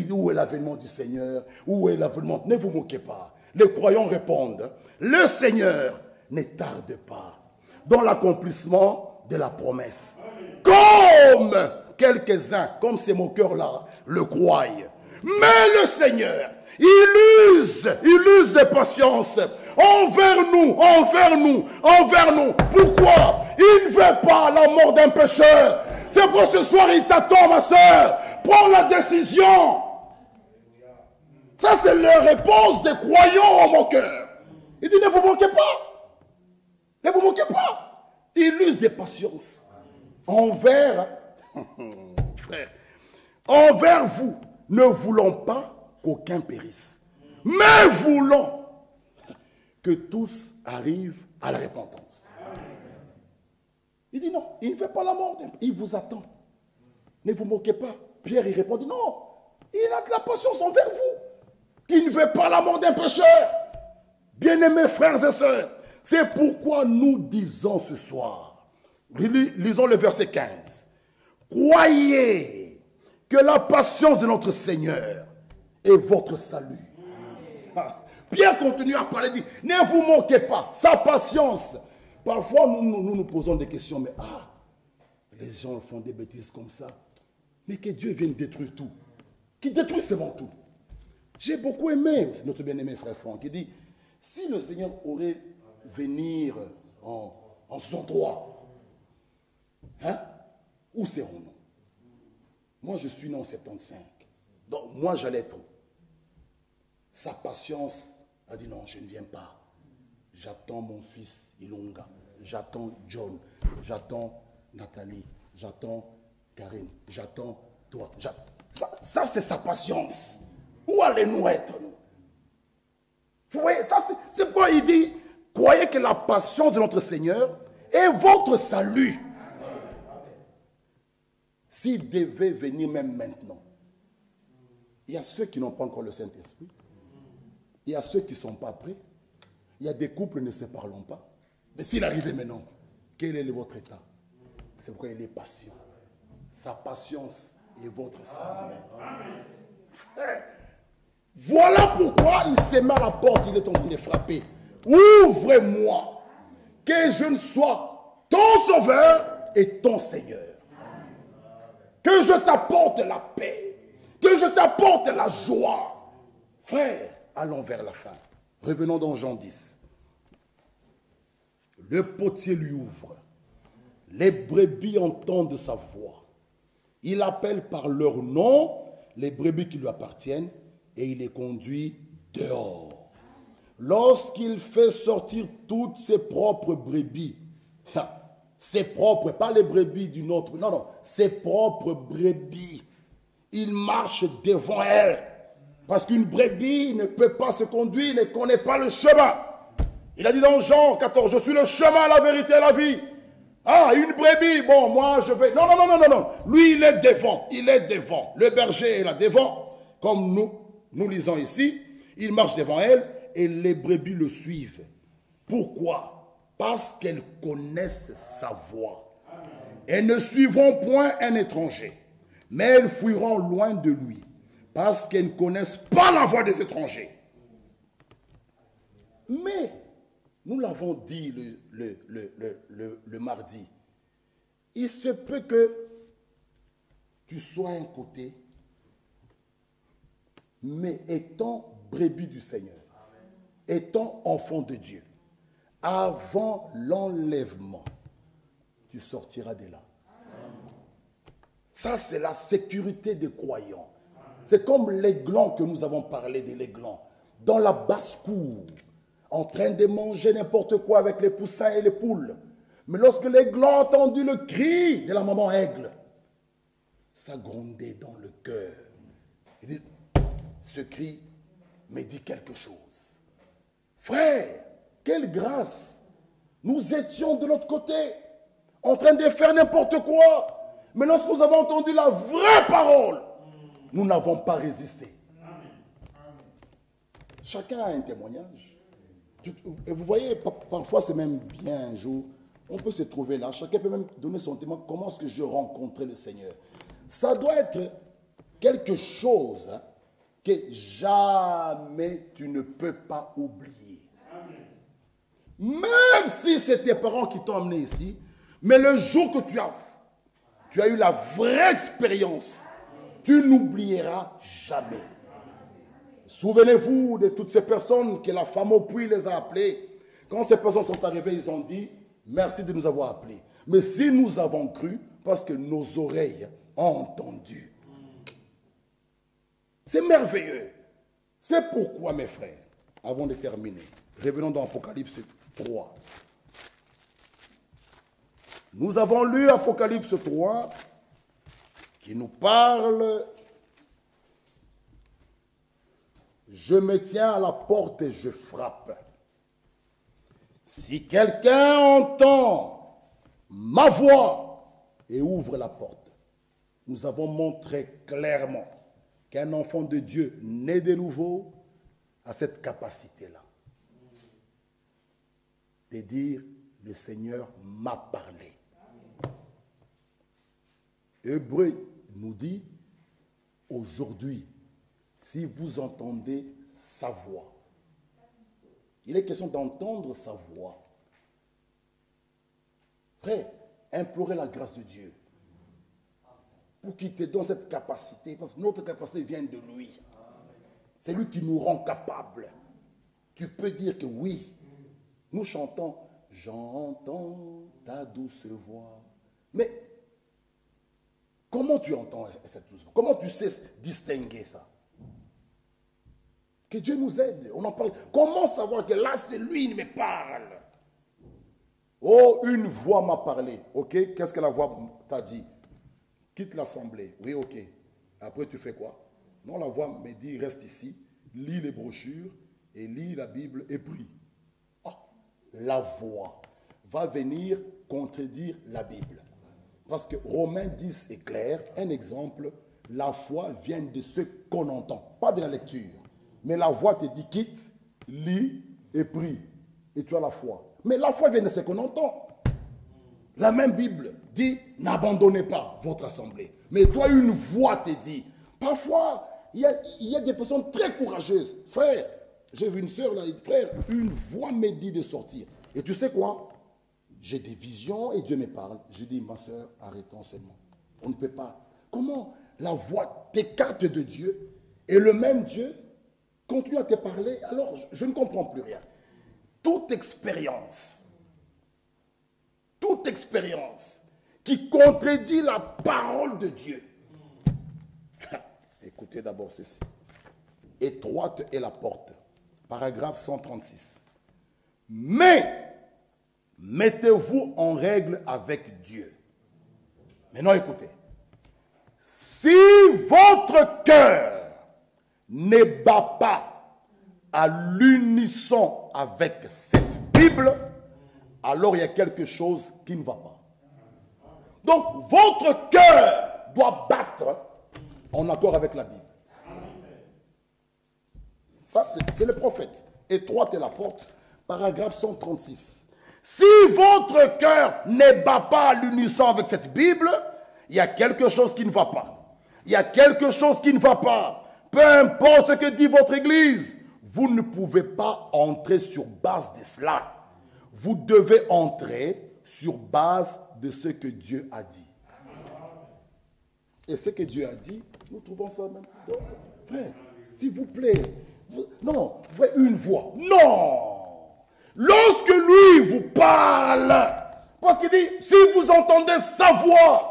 Où est l'avènement du Seigneur? Où est l'avènement? Ne vous moquez pas. Les croyants répondent, le Seigneur ne tarde pas dans l'accomplissement de la promesse. Comme quelques-uns, comme ces moqueurs-là, le croient. Mais le Seigneur, il use de patience envers nous. Pourquoi? Il ne veut pas la mort d'un pécheur. C'est pour ce soir, il t'attend, ma soeur. Prends la décision. Ça, c'est la réponse des croyants au moqueur. Il dit, ne vous moquez pas. Ne vous moquez pas. Il use de patience envers, frère, envers vous, ne voulons pas qu'aucun périsse, mais voulons que tous arrivent à la repentance. Il dit non, il ne veut pas la mort, il vous attend. Ne vous moquez pas. Pierre, il répondit non, il a de la patience envers vous. Il ne veut pas la mort d'un pécheur. Bien-aimés frères et sœurs, c'est pourquoi nous disons ce soir, lisons le verset 15. Croyez que la patience de notre Seigneur est votre salut. Pierre continue à parler, dit, ne vous moquez pas, sa patience. Parfois, nous posons des questions, mais les gens font des bêtises comme ça. Mais que Dieu vienne détruire tout. Qu'il détruise seulement tout. J'ai beaucoup aimé notre bien-aimé frère Franck, qui dit, si le Seigneur aurait venir en son droit, où serons-nous? Moi, je suis né en 75. Donc, moi, j'allais être. Sa patience a dit non, je ne viens pas. J'attends mon fils Ilonga. J'attends John. J'attends Nathalie. J'attends Karine. J'attends toi. Ça c'est sa patience. Où allez-nous être, nous? Vous voyez, ça c'est pourquoi il dit, croyez que la patience de notre Seigneur est votre salut. s'il devait venir même maintenant, il y a ceux qui n'ont pas encore le Saint-Esprit. Il y a ceux qui ne sont pas prêts. Il y a des couples qui ne se parlent pas. Mais s'il arrivait maintenant, quel est votre état? C'est pourquoi il est patient. Sa patience est votre salut. Frère, voilà pourquoi il s'est mis à la porte, il est en train de frapper. Ouvre-moi, que je ne sois ton sauveur et ton Seigneur. Que je t'apporte la paix, que je t'apporte la joie. Frère, allons vers la fin. Revenons dans Jean 10. Le potier lui ouvre. Les brebis entendent sa voix. Il appelle par leur nom les brebis qui lui appartiennent et il les conduit dehors. Lorsqu'il fait sortir toutes ses propres brebis, ses propres, pas les brebis d'une autre, non, non, ses propres brebis, il marche devant elles. Parce qu'une brebis ne peut pas se conduire, il ne connaît pas le chemin. Il a dit dans Jean 14, je suis le chemin, la vérité et la vie. Ah, une brebis, bon, moi je vais... Non, non, non, non, non, non. Lui, il est devant, il est devant. Le berger est là devant, comme nous lisons ici. Il marche devant elle et les brebis le suivent. Pourquoi? Parce qu'elles connaissent sa voix. Elles ne suivront point un étranger, mais elles fuiront loin de lui, parce qu'elles ne connaissent pas la voix des étrangers. Mais, nous l'avons dit le mardi, il se peut que tu sois un côté, mais étant brebis du Seigneur, étant enfant de Dieu, avant l'enlèvement, tu sortiras de là. Ça, c'est la sécurité des croyants. C'est comme l'aiglon que nous avons parlé de l'aiglon. Dans la basse-cour, en train de manger n'importe quoi avec les poussins et les poules. Mais lorsque l'aiglon a entendu le cri de la maman aigle, ça grondait dans le cœur. Il dit, ce cri me dit quelque chose. Frère, quelle grâce! Nous étions de l'autre côté, en train de faire n'importe quoi. Mais lorsque nous avons entendu la vraie parole, nous n'avons pas résisté. Chacun a un témoignage. Et vous voyez, parfois c'est même bien un jour, on peut se trouver là, chacun peut même donner son témoignage. Comment est-ce que je rencontrais le Seigneur? Ça doit être quelque chose que jamais tu ne peux pas oublier. Même si c'est tes parents qui t'ont amené ici, mais le jour que tu as eu la vraie expérience, tu n'oublieras jamais. Souvenez-vous de toutes ces personnes que la femme au puits les a appelées. Quand ces personnes sont arrivées, ils ont dit, merci de nous avoir appelés. Mais si nous avons cru, parce que nos oreilles ont entendu. C'est merveilleux. C'est pourquoi, mes frères, avant de terminer, revenons dans Apocalypse 3. Nous avons lu Apocalypse 3 qui nous parle. Je me tiens à la porte et je frappe. Si quelqu'un entend ma voix et ouvre la porte, nous avons montré clairement qu'un enfant de Dieu né de nouveau a cette capacité-là. De dire, le Seigneur m'a parlé. Hébreu nous dit, aujourd'hui, si vous entendez sa voix, il est question d'entendre sa voix. Frère, implorez la grâce de Dieu pour qu'il te donne cette capacité, parce que notre capacité vient de lui. C'est lui qui nous rend capables. Tu peux dire que oui, nous chantons, j'entends ta douce voix. Mais comment tu entends cette douce voix? Comment tu sais distinguer ça? Que Dieu nous aide. On en parle. Comment savoir que là, c'est lui qui me parle? Oh, une voix m'a parlé. Ok, qu'est-ce que la voix t'a dit? Quitte l'assemblée. Oui, ok. Après, tu fais quoi? Non, la voix me dit, reste ici, lis les brochures et lis la Bible et prie. Ah, la voix va venir contredire la Bible. Parce que Romains 10 est clair. Un exemple, la foi vient de ce qu'on entend, pas de la lecture. Mais la voix te dit quitte, lis et prie. Et tu as la foi. Mais la foi vient de ce qu'on entend. La même Bible dit, n'abandonnez pas votre assemblée. Mais toi, une voix te dit. Parfois, il y a des personnes très courageuses. Frère, j'ai vu une soeur là, frère, une voix me dit de sortir. Et tu sais quoi? J'ai des visions et Dieu me parle. Je dis, ma soeur, arrêtons seulement. On ne peut pas. Comment la voix t'écarte de Dieu et le même Dieu continue à te parler? Alors, je ne comprends plus rien. Toute expérience qui contredit la parole de Dieu. Écoutez d'abord ceci. Étroite est la porte. Paragraphe 136. Mais mettez-vous en règle avec Dieu. Maintenant écoutez. Si votre cœur ne bat pas à l'unisson avec cette Bible, alors il y a quelque chose qui ne va pas. Donc votre cœur doit battre en accord avec la Bible. Ça, c'est le prophète. Étroite est la porte, paragraphe 136. Si votre cœur ne bat pas à l'unisson avec cette Bible, il y a quelque chose qui ne va pas. Il y a quelque chose qui ne va pas. Peu importe ce que dit votre église, vous ne pouvez pas entrer sur base de cela. Vous devez entrer sur base de ce que Dieu a dit. Et ce que Dieu a dit, nous trouvons ça même. Donc, frère, s'il vous plaît, non, une voix. Non! Lorsque lui vous parle, parce qu'il dit, si vous entendez sa voix,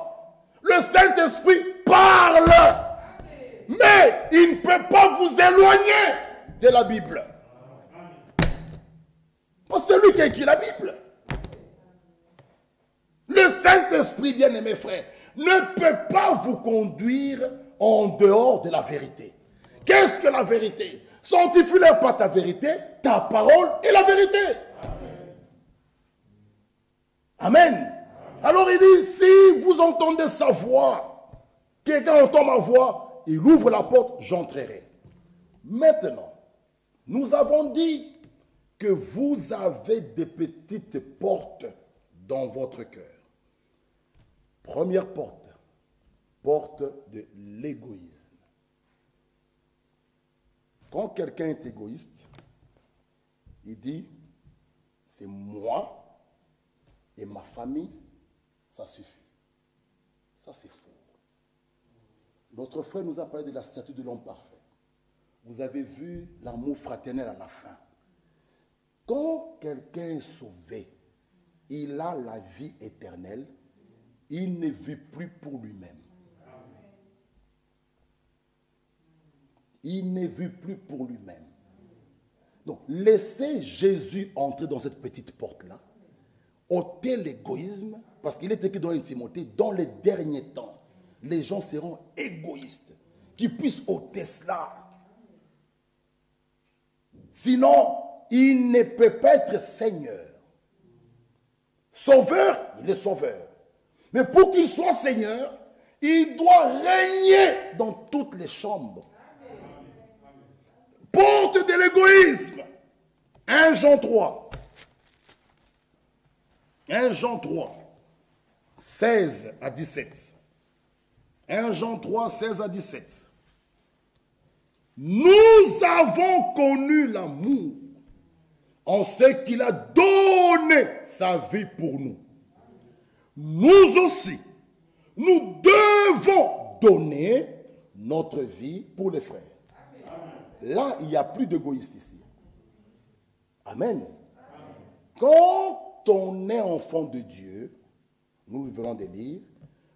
le Saint-Esprit parle. Mais il ne peut pas vous éloigner de la Bible. Parce que c'est lui qui a écrit la Bible. Le Saint-Esprit, bien-aimé frère, ne peut pas vous conduire en dehors de la vérité. Qu'est-ce que la vérité? Sanctifie-leur pas ta vérité, ta parole est la vérité. Amen. Alors il dit, si vous entendez sa voix, quelqu'un entend ma voix, il ouvre la porte, j'entrerai. Maintenant, nous avons dit que vous avez des petites portes dans votre cœur. Première porte, porte de l'égoïsme. Quand quelqu'un est égoïste, il dit, c'est moi et ma famille, ça suffit. Ça, c'est faux. Notre frère nous a parlé de la statue de l'homme parfait. Vous avez vu l'amour fraternel à la fin. Quand quelqu'un est sauvé, il a la vie éternelle, il ne vit plus pour lui-même. Il ne vit plus pour lui-même. Donc, laissez Jésus entrer dans cette petite porte-là, ôtez l'égoïsme, parce qu'il est écrit dans 1 Timothée, dans les derniers temps, les gens seront égoïstes, qu'ils puissent ôter cela. Sinon, il ne peut pas être Seigneur. Sauveur, il est sauveur. Mais pour qu'il soit Seigneur, il doit régner dans toutes les chambres. Porte de l'égoïsme. 1 Jean 3. 1 Jean 3, 16 à 17. 1 Jean 3, 16 à 17. Nous avons connu l'amour en ce qu'il a donné sa vie pour nous. Nous aussi, nous devons donner notre vie pour les frères. Là, il n'y a plus d'égoïste ici. Amen. Quand on est enfant de Dieu, nous venons de lire,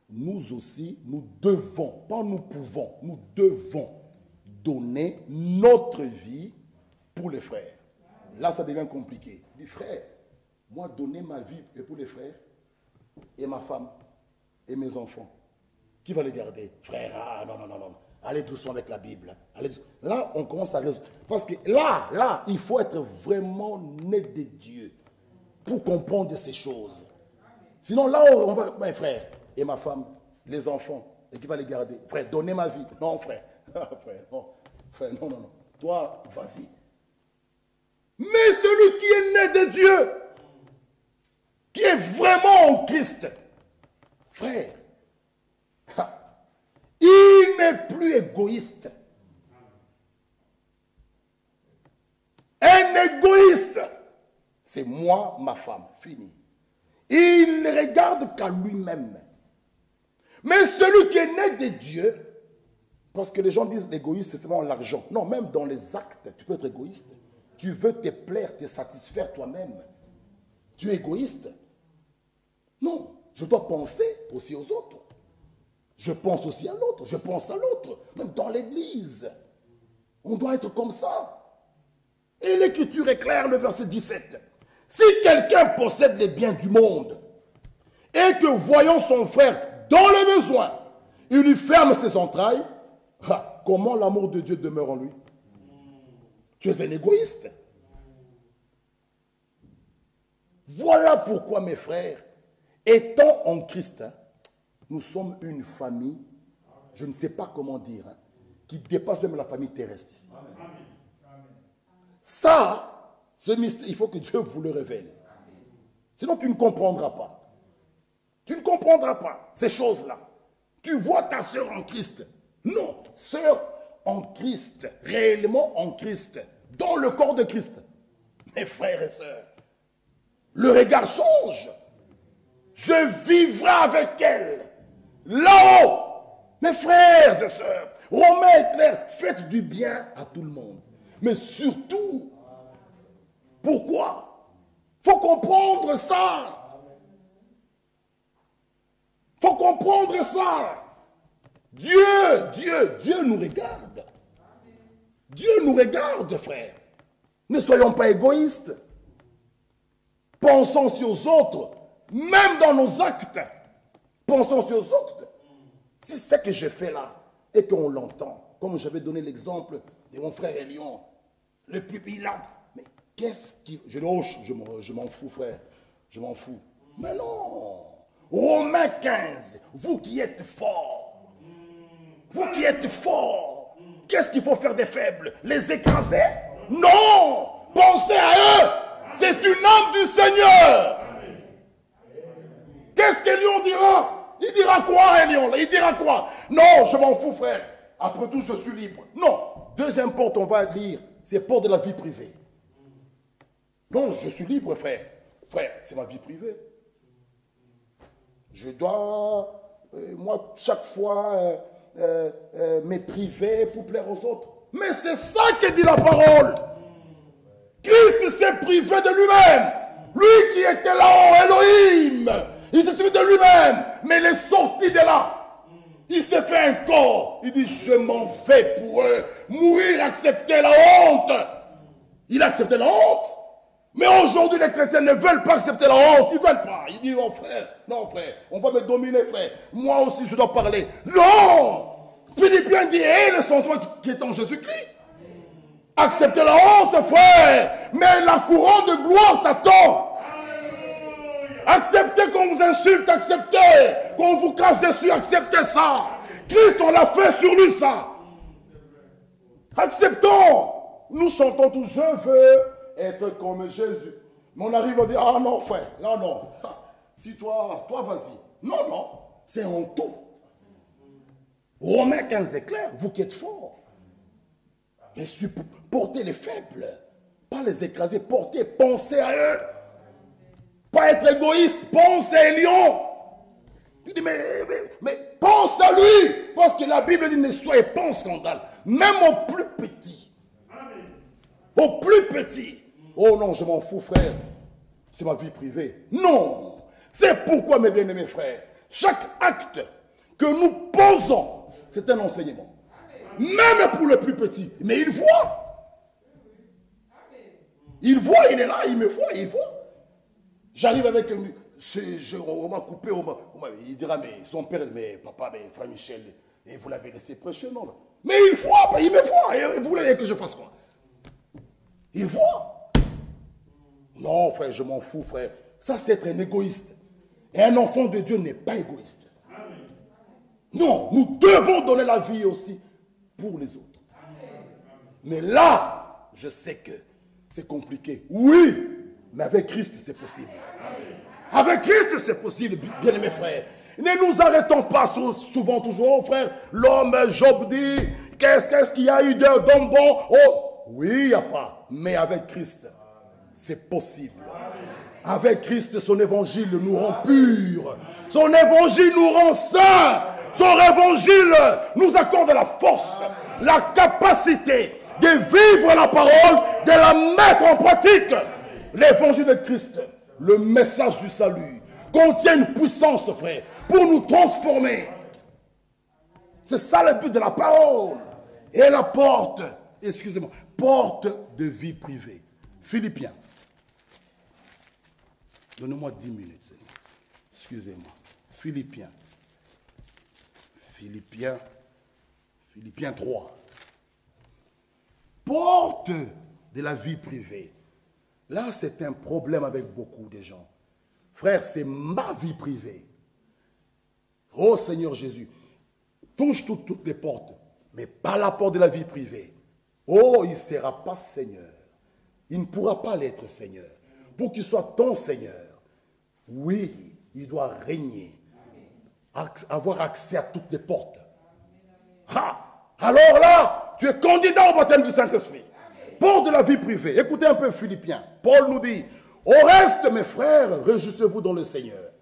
nous aussi, nous devons, pas nous pouvons, nous devons donner notre vie pour les frères. Là, ça devient compliqué. Je dis, frère, moi, donner ma vie pour les frères, et ma femme, et mes enfants, qui va les garder? Frère, ah, non, non, non, non. Allez doucement avec la Bible. Allez doucement. Là, on commence à résoudre. Parce que là, il faut être vraiment né de Dieu pour comprendre ces choses. Sinon, là, on va, mes frères, et ma femme, les enfants, et qui va les garder. Frère, donnez ma vie. Non, frère. Frère, non. Frère, non, non, non. Toi, vas-y. Mais celui qui est né de Dieu, qui est vraiment en Christ, frère, il n'est plus égoïste. Un égoïste, c'est moi, ma femme, fini. Il ne regarde qu'à lui-même. Mais celui qui est né de Dieu, parce que les gens disent l'égoïste, c'est seulement l'argent. Non, même dans les actes, tu peux être égoïste. Tu veux te plaire, te satisfaire toi-même. Tu es égoïste. Non, je dois penser aussi aux autres. Je pense aussi à l'autre, je pense à l'autre. Même dans l'église, on doit être comme ça. Et l'Écriture est claire, le verset 17. Si quelqu'un possède les biens du monde et que voyant son frère dans le besoin, il lui ferme ses entrailles, comment l'amour de Dieu demeure en lui? Tu es un égoïste. Voilà pourquoi, mes frères, étant en Christ, nous sommes une famille, je ne sais pas comment dire, qui dépasse même la famille terrestre ici. Ça, ce mystère, il faut que Dieu vous le révèle. Sinon, tu ne comprendras pas. Tu ne comprendras pas ces choses-là. Tu vois ta sœur en Christ. Non, sœur en Christ, réellement en Christ, dans le corps de Christ. Mes frères et sœurs, le regard change. Je vivrai avec elle. Là-haut, mes frères et sœurs, Romains est clair, faites du bien à tout le monde. Mais surtout, pourquoi? Il faut comprendre ça. Il faut comprendre ça. Dieu nous regarde. Dieu nous regarde, frère. Ne soyons pas égoïstes. Pensons aussi aux autres, même dans nos actes. Pensons aussi aux autres. Si c'est ce que je fais là, et qu'on l'entend, comme j'avais donné l'exemple de mon frère Elion, le pupillat, mais qu'est-ce qui... Je m'en fous, frère, je m'en fous. Mais non, Romains 15, vous qui êtes forts, qu'est-ce qu'il faut faire des faibles? Les écraser? Non, pensez à eux, c'est une âme du Seigneur. Qu'est-ce qu'Elion dira? Il dira quoi, Elion? Il dira quoi? Non, je m'en fous, frère. Après tout, je suis libre. Non. Deuxième porte, on va lire, c'est porte de la vie privée. Non, je suis libre, frère. Frère, c'est ma vie privée. Je dois, moi, chaque fois, me priver pour plaire aux autres. Mais c'est ça que dit la parole. Christ s'est privé de lui-même. Lui qui était là-haut, Elohim. Il s'est privé de lui-même. Mais il est sorti de là. Il s'est fait un corps. Il dit, je m'en vais pour eux. Mourir, accepter la honte. Il a accepté la honte. Mais aujourd'hui, les chrétiens ne veulent pas accepter la honte. Ils ne veulent pas. Ils disent, non frère, on va me dominer, frère. Moi aussi, je dois parler. Non. Philippiens dit, le sentiment qui est en Jésus-Christ. Acceptez la honte, frère. Mais la couronne de gloire t'attend. Acceptez qu'on vous insulte, acceptez. Qu'on vous crache dessus, acceptez ça. Christ, on l'a fait sur lui, ça. Acceptons. Nous chantons tous, je veux être comme Jésus. Mais on arrive à dire, ah non, frère, non, non. Si toi vas-y. Non, non, c'est en tout. Romains 15 est clair, vous qui êtes forts. Mais portez les faibles. Pas les écraser, portez, pensez à eux. Pas être égoïste, pense à Elion. Tu dis, mais pense à lui. Parce que la Bible dit, ne soyez pas en scandale. Même au plus petit. Au plus petit. Oh non, je m'en fous, frère. C'est ma vie privée. Non. C'est pourquoi, mes bien-aimés frères, chaque acte que nous posons, c'est un enseignement. Même pour le plus petit. Mais il voit. Il voit, il est là, il me voit, il voit. J'arrive avec un... On m'a coupé, il dira, mais son père, mais papa, mais frère Michel, et vous l'avez laissé prêcher, non? Mais il voit, il me voit, et vous voulez que je fasse quoi? Il voit. Non, frère, je m'en fous, frère. Ça, c'est être un égoïste. Et un enfant de Dieu n'est pas égoïste. Non, nous devons donner la vie aussi pour les autres. Mais là, je sais que c'est compliqué. Oui, mais avec Christ, c'est possible. Avec Christ, c'est possible, bien-aimés frères. Ne nous arrêtons pas souvent toujours, frère. L'homme, Job dit, qu'est-ce qu'il y a eu d'homme bon? Oh, oui, il n'y a pas. Mais avec Christ, c'est possible. Avec Christ, son évangile nous rend purs. Son évangile nous rend saints. Son évangile nous accorde la force, la capacité de vivre la parole, de la mettre en pratique. L'évangile de Christ, le message du salut, contient une puissance, frère, pour nous transformer. C'est ça le but de la parole. Et la porte, excusez-moi, porte de vie privée. Philippiens. Donnez-moi 10 minutes, Seigneur. Excusez-moi. Philippiens. Philippiens 3. Porte de la vie privée. Là, c'est un problème avec beaucoup de gens. Frère, c'est ma vie privée. Oh Seigneur Jésus, touche toutes les portes, mais pas la porte de la vie privée. Oh, il ne sera pas Seigneur. Il ne pourra pas l'être Seigneur. Pour qu'il soit ton Seigneur, oui, il doit régner, avoir accès à toutes les portes. Ah, alors là, tu es candidat au baptême du Saint-Esprit. Porte de la vie privée. Écoutez un peu Philippiens. Paul nous dit, au reste, mes frères, réjouissez-vous dans le Seigneur.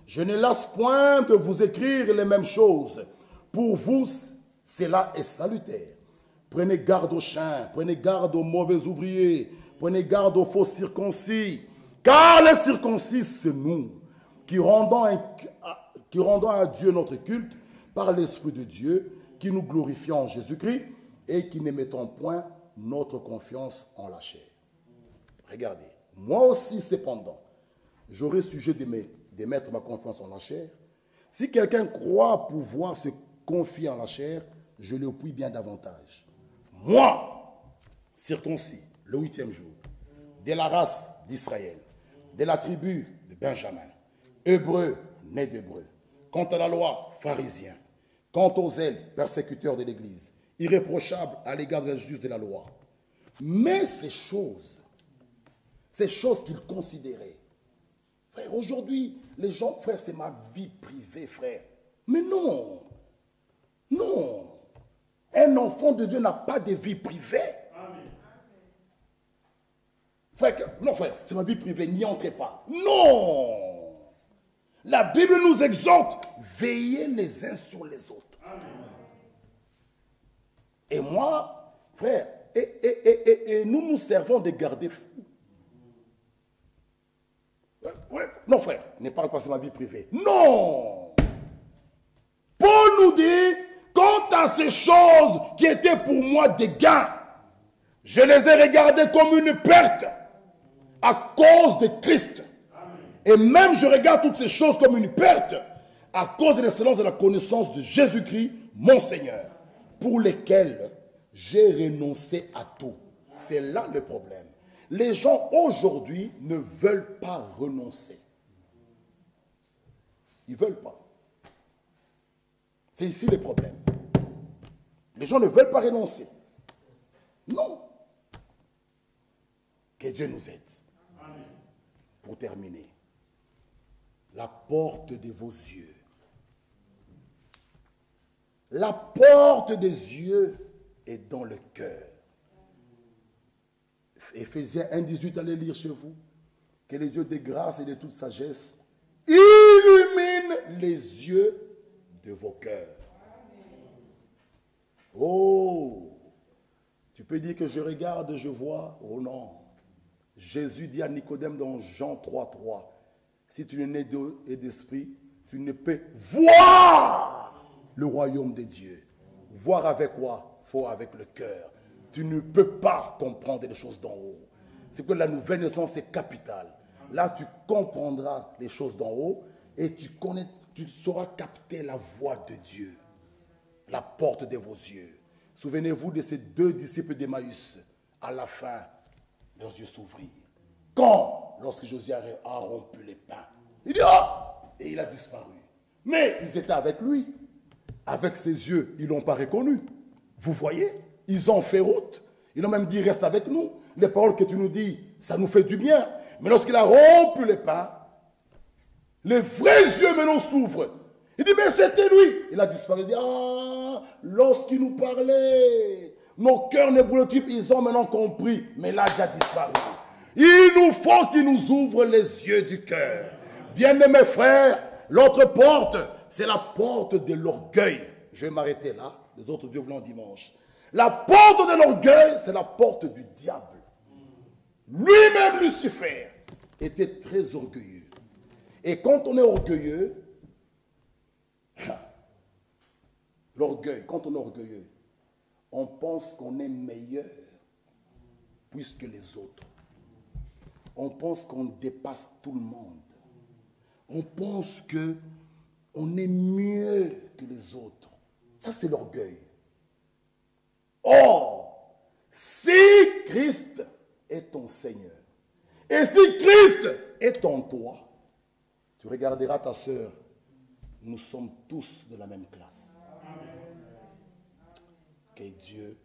Je ne lasse point de vous écrire les mêmes choses. Pour vous, cela est salutaire. Prenez garde aux chiens, prenez garde aux mauvais ouvriers, prenez garde aux faux circoncis. Car les circoncis, c'est nous, qui rendons à Dieu notre culte par l'Esprit de Dieu, qui nous glorifions en Jésus-Christ et qui ne mettons point notre confiance en la chair. Regardez, moi aussi cependant, j'aurais sujet de mettre ma confiance en la chair. Si quelqu'un croit pouvoir se confier en la chair, je le puis bien davantage. Moi, circoncis, le 8e jour, de la race d'Israël, de la tribu de Benjamin, hébreu, né d'hébreu, quant à la loi, pharisien, quant aux zèles, persécuteurs de l'Église, irréprochable à l'égard de la justice de la loi. Mais ces choses qu'ils considéraient, frère, aujourd'hui, les gens, frère, c'est ma vie privée, frère. Mais non, non. Un enfant de Dieu n'a pas de vie privée. Amen. Frère, non, frère, c'est ma vie privée, n'y entrez pas. Non. La Bible nous exhorte, veillez les uns sur les autres. Amen. Et moi, frère, et nous nous servons de garde-fous. Ouais, non, frère, ne parle pas de ma vie privée. Non. Paul nous dit, quant à ces choses qui étaient pour moi des gains, je les ai regardées comme une perte à cause de Christ. Et même je regarde toutes ces choses comme une perte à cause de l'excellence de la connaissance de Jésus-Christ, mon Seigneur, pour lesquels j'ai renoncé à tout. C'est là le problème. Les gens aujourd'hui ne veulent pas renoncer. Ils ne veulent pas. C'est ici le problème. Les gens ne veulent pas renoncer. Non. Que Dieu nous aide. Amen. Pour terminer, la porte de vos yeux. La porte des yeux est dans le cœur. Éphésiens 1,18, allez lire chez vous. Que le Dieu de grâce et de toute sagesse illumine les yeux de vos cœurs. Oh, tu peux dire que je regarde, je vois. Oh non. Jésus dit à Nicodème dans Jean 3,3, si tu es né d'eau et d'esprit, tu ne peux voir le royaume de Dieu. Voir avec quoi? Faut avec le cœur. Tu ne peux pas comprendre les choses d'en haut. C'est que la nouvelle naissance est capitale. Là, tu comprendras les choses d'en haut et tu sauras capter la voix de Dieu. La porte de vos yeux. Souvenez-vous de ces deux disciples d'Emmaüs. À la fin, leurs yeux s'ouvrirent. Quand? Lorsque Josué a rompu les pains. Il dit, ah! Et il a disparu. Mais ils étaient avec lui. avec ses yeux, ils ne l'ont pas reconnu. Vous voyez, ils ont fait route. Ils ont même dit, reste avec nous. Les paroles que tu nous dis, ça nous fait du bien. Mais lorsqu'il a rompu les pas, les vrais yeux maintenant s'ouvrent. Il dit, mais c'était lui. Il a disparu. Il dit, ah, lorsqu'il nous parlait, nos cœurs nébulotypes, ils ont maintenant compris. Mais là, il a disparu. Il nous faut qu'il nous ouvre les yeux du cœur. Bien-aimés frères, l'autre porte, c'est la porte de l'orgueil. Je vais m'arrêter là. Les autres dieux voulons dimanche. La porte de l'orgueil, c'est la porte du diable. Lui-même, Lucifer, était très orgueilleux. Et quand on est orgueilleux, l'orgueil, quand on est orgueilleux, on pense qu'on est meilleur plus que les autres. On pense qu'on dépasse tout le monde. On pense qu'on est mieux que les autres. Ça, c'est l'orgueil. Or, si Christ est ton Seigneur, et si Christ est en toi, tu regarderas ta sœur, nous sommes tous de la même classe. Que Dieu